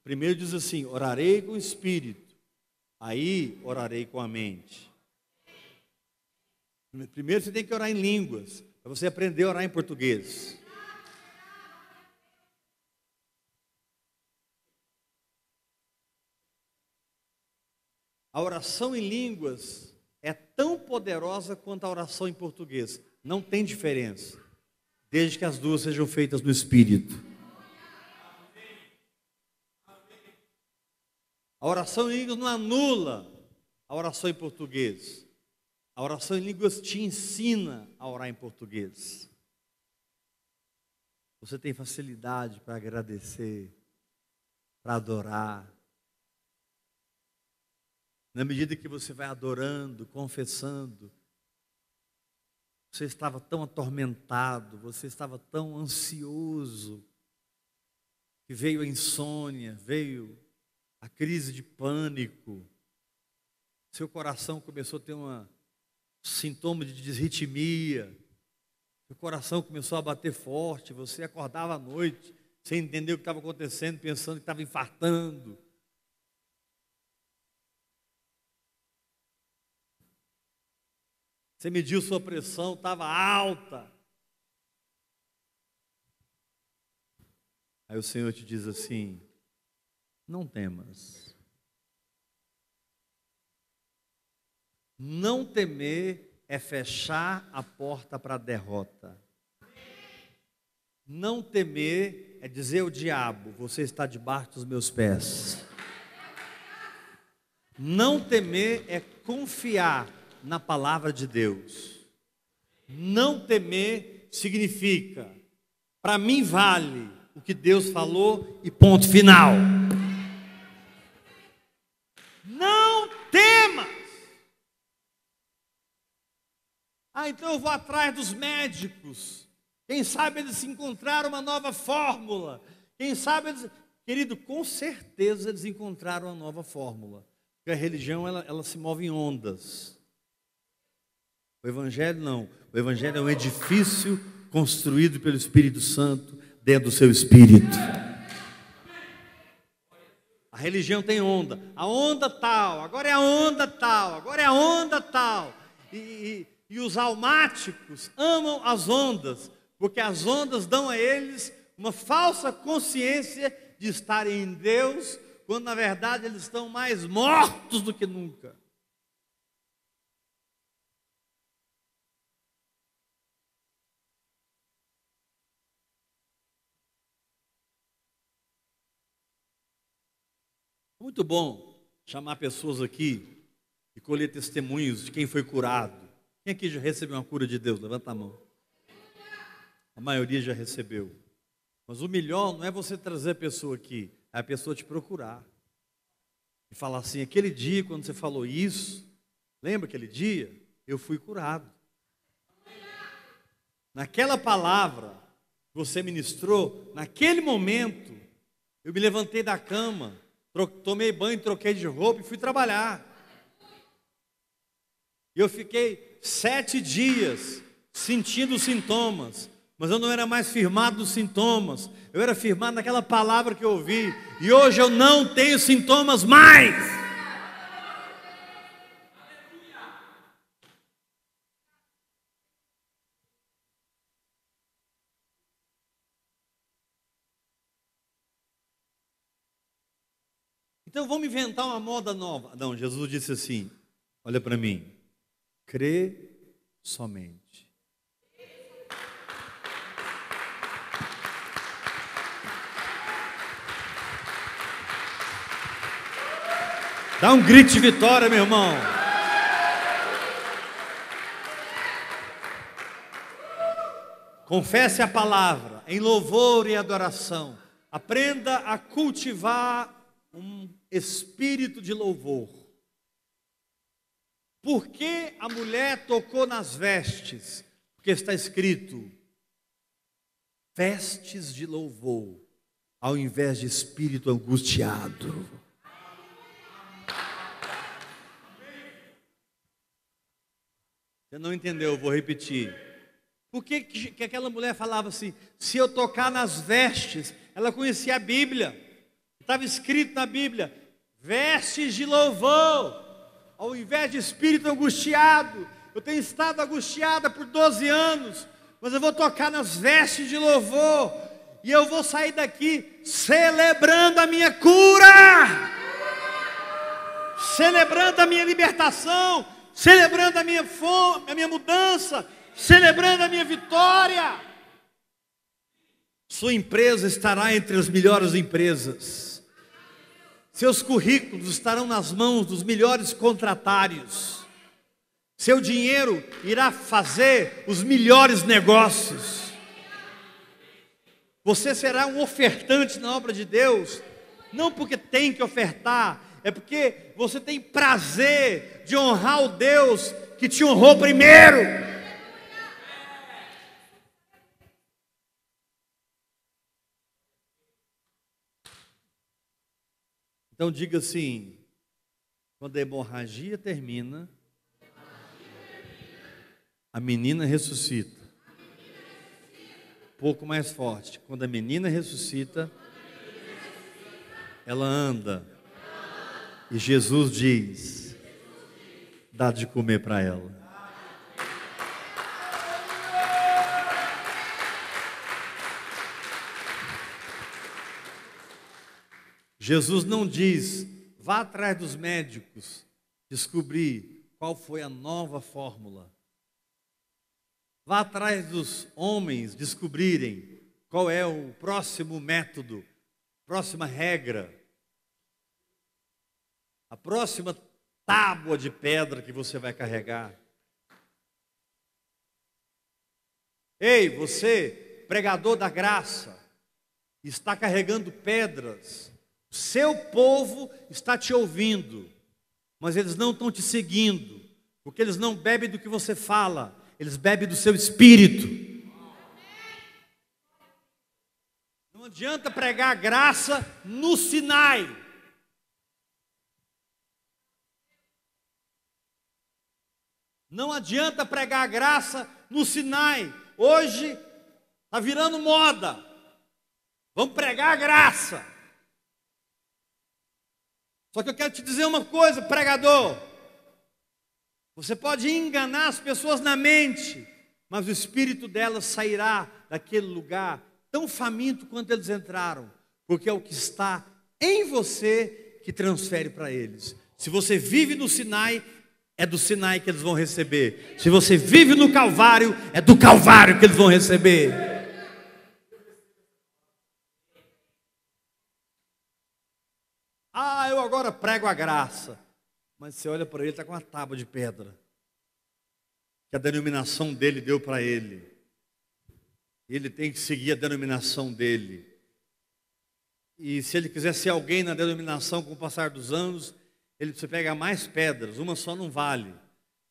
Primeiro diz assim, orarei com o espírito, aí orarei com a mente. Primeiro você tem que orar em línguas, para você aprender a orar em português. A oração em línguas é tão poderosa quanto a oração em português. Não tem diferença, desde que as duas sejam feitas no Espírito. A oração em línguas não anula a oração em português. A oração em línguas te ensina a orar em português. Você tem facilidade para agradecer, para adorar. Na medida que você vai adorando, confessando, você estava tão atormentado, você estava tão ansioso, que veio a insônia, veio a crise de pânico, seu coração começou a ter sintoma de desritmia, seu coração começou a bater forte, você acordava à noite, sem entender o que estava acontecendo, pensando que estava infartando. Você mediu sua pressão, estava alta. Aí o Senhor te diz assim, não temas. Não temer é fechar a porta para a derrota. Não temer é dizer ao diabo, você está debaixo dos meus pés. Não temer é confiar na palavra de Deus. Não temer significa, para mim vale o que Deus falou e ponto final. Não temas. Então eu vou atrás dos médicos Quem sabe eles encontraram uma nova fórmula. Quem sabe eles... Querido, com certeza eles encontraram uma nova fórmula. Porque a religião, ela se move em ondas. O Evangelho não. O Evangelho é um edifício construído pelo Espírito Santo dentro do seu espírito. A religião tem onda. A onda tal, agora é a onda tal, agora é a onda tal. E os almáticos amam as ondas, porque as ondas dão a eles uma falsa consciência de estarem em Deus, quando na verdade eles estão mais mortos do que nunca. Muito bom chamar pessoas aqui e colher testemunhos de quem foi curado. Quem aqui já recebeu uma cura de Deus? Levanta a mão. A maioria já recebeu. Mas o melhor não é você trazer a pessoa aqui, é a pessoa te procurar. E falar assim, aquele dia quando você falou isso, lembra aquele dia? Eu fui curado. Naquela palavra que você ministrou, naquele momento, eu me levantei da cama, tomei banho, troquei de roupa e fui trabalhar. E eu fiquei 7 dias sentindo sintomas, mas eu não era mais firmado nos sintomas, eu era firmado naquela palavra que eu ouvi, e hoje eu não tenho sintomas mais. Então vamos inventar uma moda nova. Não, Jesus disse assim, olha para mim, crê somente. Dá um grito de vitória, meu irmão. Confesse a palavra em louvor e adoração. Aprenda a cultivar um espírito de louvor. Por que a mulher tocou nas vestes? Porque está escrito, vestes de louvor, ao invés de espírito angustiado. Você não entendeu, eu vou repetir. Por que aquela mulher falava assim, se eu tocar nas vestes? Ela conhecia a Bíblia, estava escrito na Bíblia, vestes de louvor, ao invés de espírito angustiado. Eu tenho estado angustiada por 12 anos, mas eu vou tocar nas vestes de louvor, e eu vou sair daqui celebrando a minha cura, celebrando a minha libertação, celebrando a minha fome, a minha mudança, celebrando a minha vitória. Sua empresa estará entre as melhores empresas. Seus currículos estarão nas mãos dos melhores contratários. Seu dinheiro irá fazer os melhores negócios. Você será um ofertante na obra de Deus, não porque tem que ofertar, é porque você tem prazer de honrar o Deus que te honrou primeiro. Então diga assim, quando a hemorragia termina, a menina ressuscita. Um pouco mais forte, quando a menina ressuscita, ela anda. E Jesus diz, dá de comer para ela. Jesus não diz, vá atrás dos médicos, descobrir qual foi a nova fórmula. Vá atrás dos homens, descobrirem qual é o próximo método, próxima regra. A próxima tábua de pedra que você vai carregar. Ei, você, pregador da graça, está carregando pedras. O seu povo está te ouvindo, mas eles não estão te seguindo, porque eles não bebem do que você fala, eles bebem do seu espírito. Não adianta pregar graça no Sinai. Não adianta pregar graça no Sinai. Hoje está virando moda. Vamos pregar a graça. Só que eu quero te dizer uma coisa, pregador. Você pode enganar as pessoas na mente, mas o espírito delas sairá daquele lugar tão faminto quanto eles entraram, porque é o que está em você que transfere para eles. Se você vive no Sinai, é do Sinai que eles vão receber. Se você vive no Calvário, é do Calvário que eles vão receber. Ah, eu agora prego a graça. Mas você olha para ele, está com uma tábua de pedra, que a denominação dele deu para ele. Ele tem que seguir a denominação dele. E se ele quiser ser alguém na denominação com o passar dos anos, ele precisa pegar mais pedras, uma só não vale.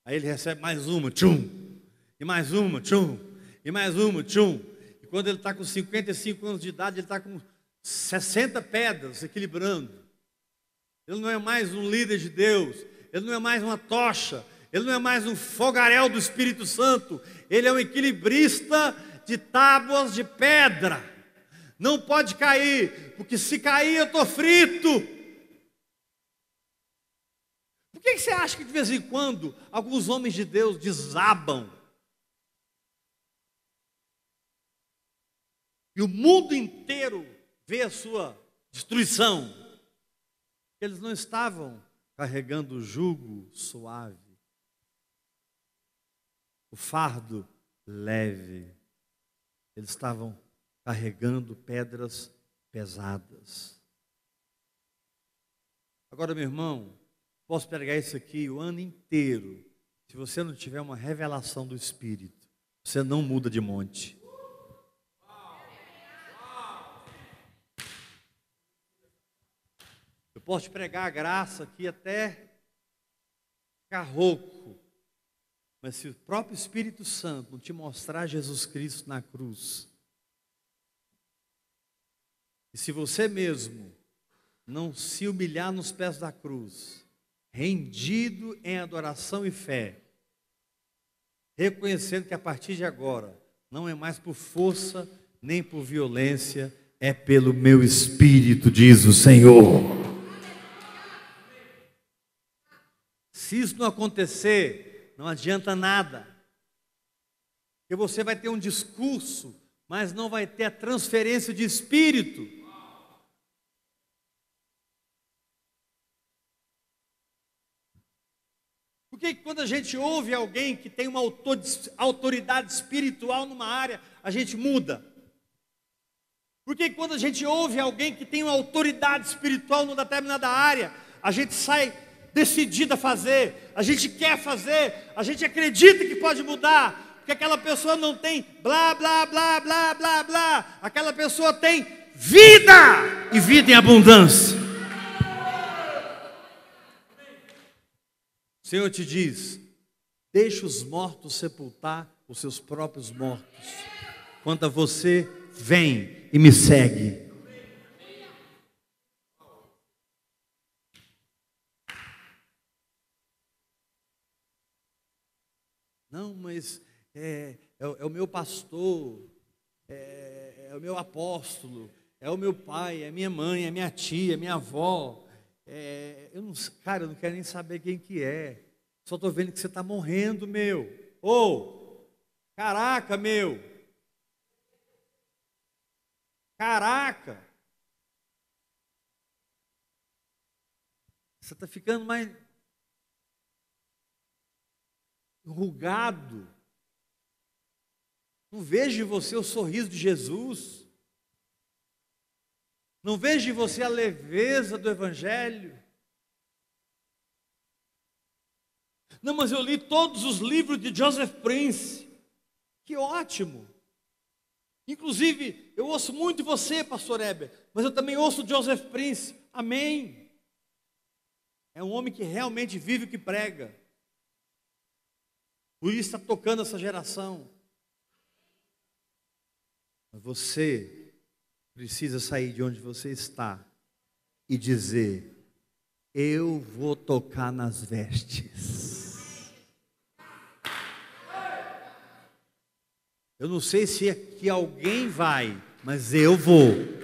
Aí ele recebe mais uma, tchum, e mais uma, tchum, e mais uma, tchum. E quando ele está com 55 anos de idade, ele está com 60 pedras equilibrando. Ele não é mais um líder de Deus, ele não é mais uma tocha, ele não é mais um fogaréu do Espírito Santo, ele é um equilibrista de tábuas de pedra. Não pode cair, porque se cair eu estou frito. Por que você acha que de vez em quando alguns homens de Deus desabam? E o mundo inteiro vê a sua destruição. Eles não estavam carregando o jugo suave, o fardo leve. Eles estavam carregando pedras pesadas. Agora, meu irmão, posso pregar isso aqui o ano inteiro. Se você não tiver uma revelação do Espírito, você não muda de monte. Eu posso te pregar a graça aqui até ficar rouco, mas se o próprio Espírito Santo não te mostrar Jesus Cristo na cruz, e se você mesmo não se humilhar nos pés da cruz, rendido em adoração e fé, reconhecendo que a partir de agora não é mais por força nem por violência, é pelo meu Espírito, diz o Senhor. Se isso não acontecer, não adianta nada, porque você vai ter um discurso, mas não vai ter a transferência de espírito. Porque quando a gente ouve alguém que tem uma autoridade espiritual numa área, a gente muda. Porque quando a gente ouve alguém que tem uma autoridade espiritual numa determinada área, a gente sai decidido a fazer, a gente quer fazer, a gente acredita que pode mudar, porque aquela pessoa não tem blá, blá, blá, blá, blá, blá, aquela pessoa tem vida, e vida em abundância. O Senhor te diz, deixa os mortos sepultar os seus próprios mortos, quanto a você, vem e me segue. Não, mas é o meu pastor, é o meu apóstolo, é o meu pai, é minha mãe, é minha tia, é minha avó. Cara, eu não quero nem saber quem que é. Só estou vendo que você está morrendo, meu. Caraca, meu. Caraca. Você está ficando mais enrugado. Não vejo em você o sorriso de Jesus. Não vejo em você a leveza do Evangelho. Não, mas eu li todos os livros de Joseph Prince. Que ótimo. Inclusive, eu ouço muito você, pastor Heber, mas eu também ouço Joseph Prince. Amém. É um homem que realmente vive o que prega. Por isso está tocando essa geração. Mas você precisa sair de onde você está e dizer: eu vou tocar nas vestes. Eu não sei se aqui alguém vai, mas eu vou.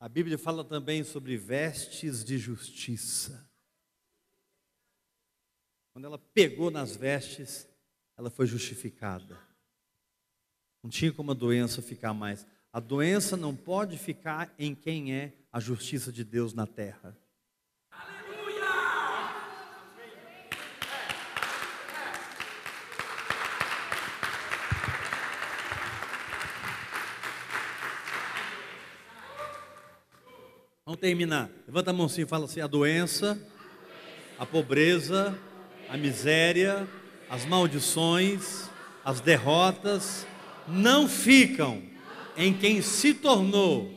A Bíblia fala também sobre vestes de justiça. Quando ela pegou nas vestes, ela foi justificada. Não tinha como a doença ficar mais. A doença não pode ficar em quem é a justiça de Deus na terra. Vamos terminar. Levanta a mão assim e fala assim: a doença, a pobreza, a miséria, as maldições, as derrotas não ficam em quem se tornou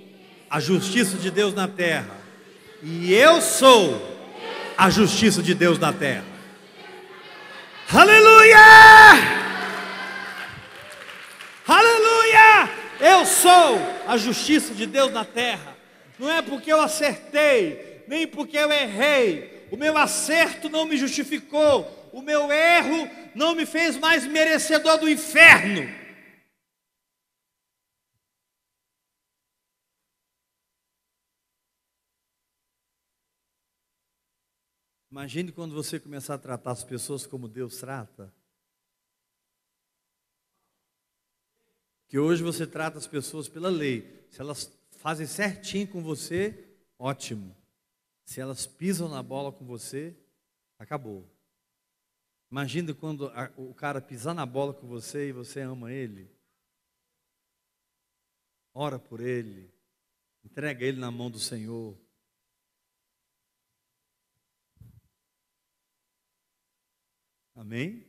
a justiça de Deus na terra. E eu sou a justiça de Deus na terra. Aleluia! Aleluia! Eu sou a justiça de Deus na terra. Não é porque eu acertei, nem porque eu errei. O meu acerto não me justificou. O meu erro não me fez mais merecedor do inferno. Imagine quando você começar a tratar as pessoas como Deus trata. Que hoje você trata as pessoas pela lei. Se elas fazem certinho com você, ótimo. Se elas pisam na bola com você, acabou. Imagina quando o cara pisar na bola com você e você ama ele. Ora por ele. Entrega ele na mão do Senhor. Amém?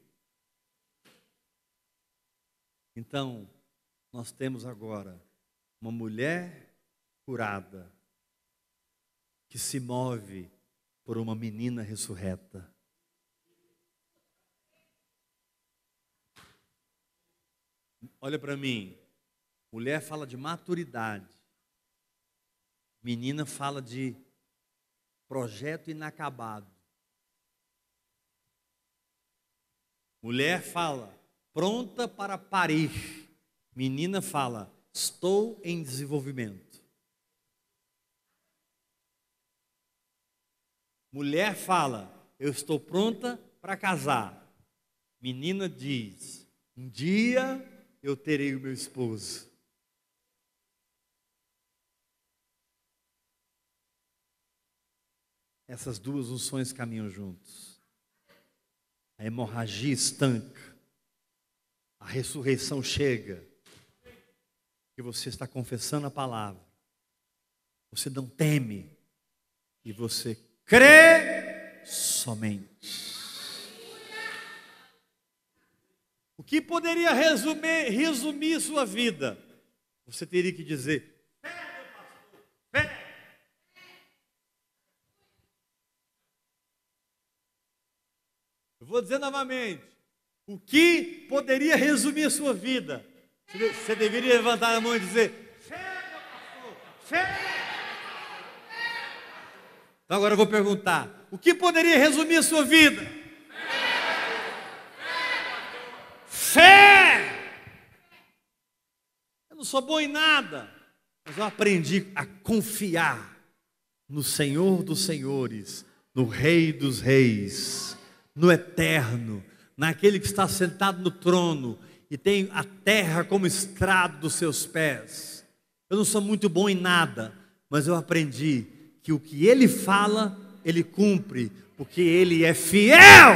Então, nós temos agora uma mulher curada, que se move por uma menina ressurreta. Olha para mim, mulher fala de maturidade, menina fala de projeto inacabado. Mulher fala pronta para parir, menina fala estou em desenvolvimento. Mulher fala, eu estou pronta para casar. Menina diz, um dia eu terei o meu esposo. Essas duas unções caminham juntos. A hemorragia estanca. A ressurreição chega. Que você está confessando a palavra. Você não teme. E você crê somente. O que poderia resumir sua vida? Você teria que dizer: fé, meu pastor, fé. Eu vou dizer novamente. O que poderia resumir a sua vida? Você deveria levantar a mão e dizer: fé, meu pastor, fé. Então agora eu vou perguntar: o que poderia resumir a sua vida? Fé! Eu não sou bom em nada, mas eu aprendi a confiar no Senhor dos Senhores, no Rei dos Reis, no Eterno, naquele que está sentado no trono e tem a terra como estrado dos seus pés. Eu não sou muito bom em nada, mas eu aprendi que o que Ele fala, Ele cumpre, porque Ele é fiel.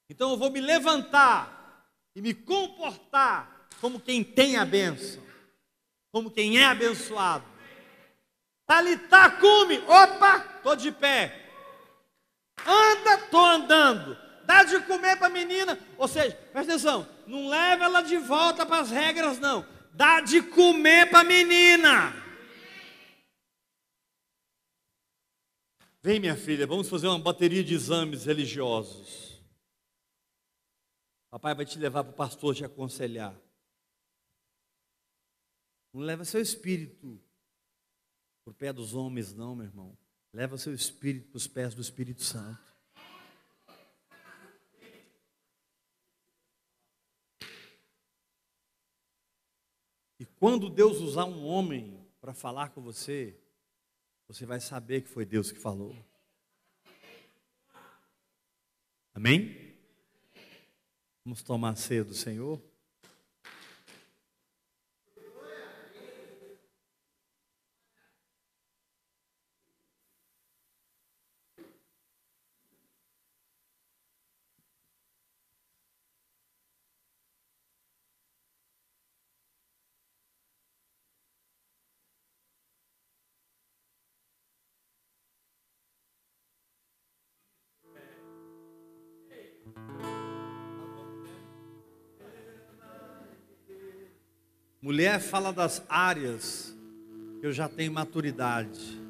Então eu vou me levantar e me comportar como quem tem a bênção, como quem é abençoado. Talitá cumi, opa, estou de pé. Anda, estou andando. Dá de comer para a menina. Ou seja, presta atenção, não leva ela de volta para as regras não. Dá de comer para a menina. Vem, minha filha, vamos fazer uma bateria de exames religiosos. Papai vai te levar para o pastor te aconselhar. Não leva seu espírito por pé dos homens, não, meu irmão. Leva seu espírito para os pés do Espírito Santo. E quando Deus usar um homem para falar com você, você vai saber que foi Deus que falou. Amém? Vamos tomar a ceia do Senhor? Mulher fala das áreas que eu já tenho maturidade.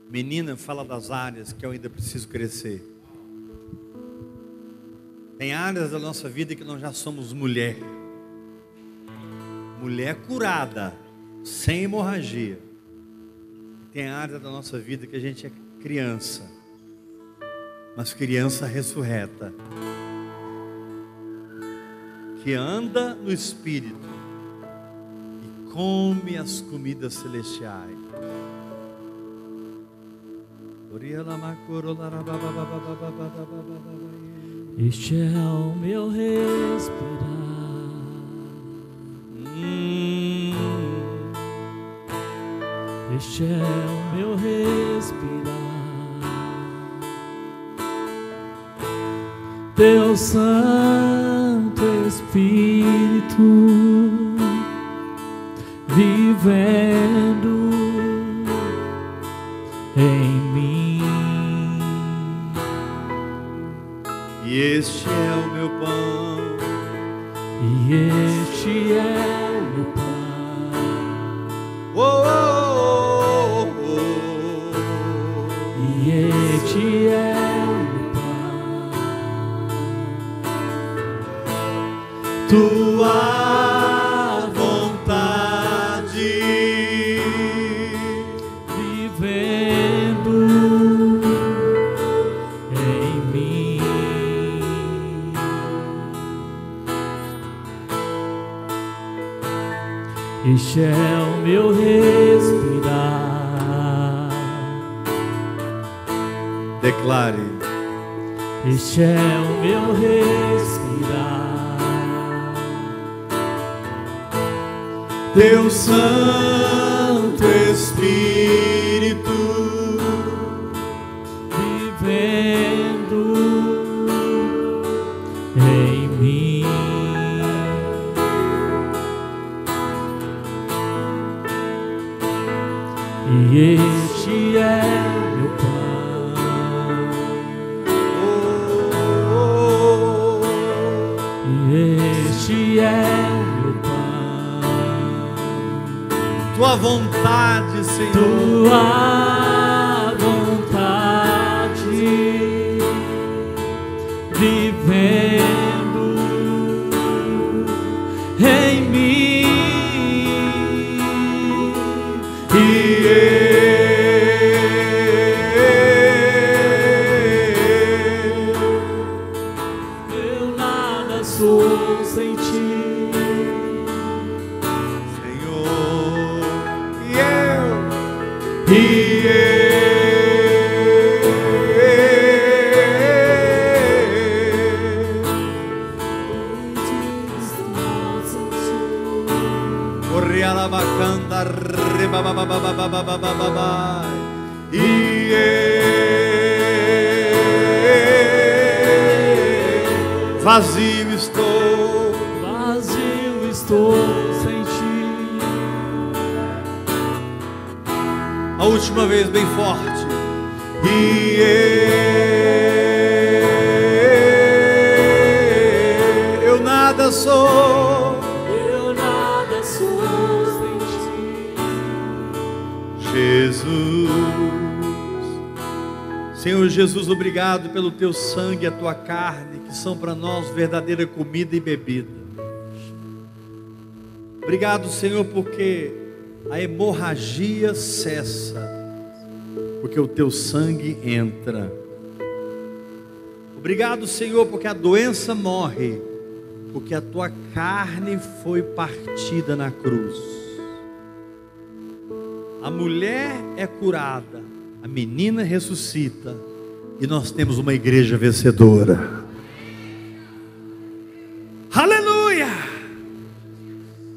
Menina fala das áreas que eu ainda preciso crescer. Tem áreas da nossa vida que nós já somos mulher. Mulher curada, sem hemorragia. Tem áreas da nossa vida que a gente é criança, mas criança ressurreta, que anda no Espírito e come as comidas celestiais. Este é o meu respirar. Este é o meu respirar. Teu Santo Espírito vivendo em mim. E este é o meu pão. E este é o meu pão. Oh, oh, oh, E este é o meu pão. tua vontade Vivendo em mim. Este é o meu respirar. Declare. Este é o meu respirar. Teu Santo Espírito Vivendo em mim. E este é meu pão. E este é meu pão. tua vontade, Senhor. Tua vontade vivendo em mim. Eu nada sou sem ti. Senhor, e corria la bacanda rebababababababababa vazio estou sem ti. A última vez, bem forte. Eu nada sou. Eu nada sou sem ti. Jesus, Senhor Jesus, obrigado pelo teu sangue e a tua carne, que são para nós verdadeira comida e bebida. Obrigado, Senhor, porque a hemorragia cessa, porque o teu sangue entra. Obrigado, Senhor, porque a doença morre, porque a tua carne foi partida na cruz. A mulher é curada, a menina ressuscita, e nós temos uma igreja vencedora. Aleluia!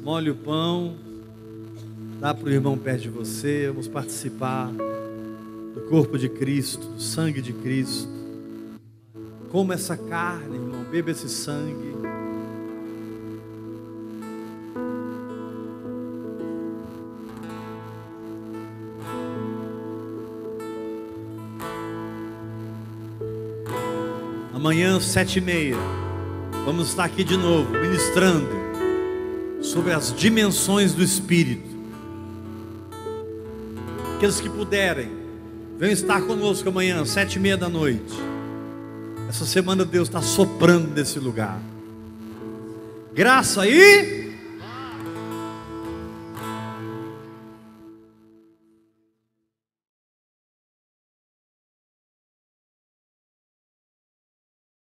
Molhe o pão, dá para o irmão perto de você. Vamos participar do corpo de Cristo, do sangue de Cristo. Coma essa carne, irmão, beba esse sangue. Amanhã, 7h30, vamos estar aqui de novo, ministrando sobre as dimensões do Espírito. Aqueles que puderem, venham estar conosco amanhã, 7h30. Essa semana Deus está soprando nesse lugar. Graça e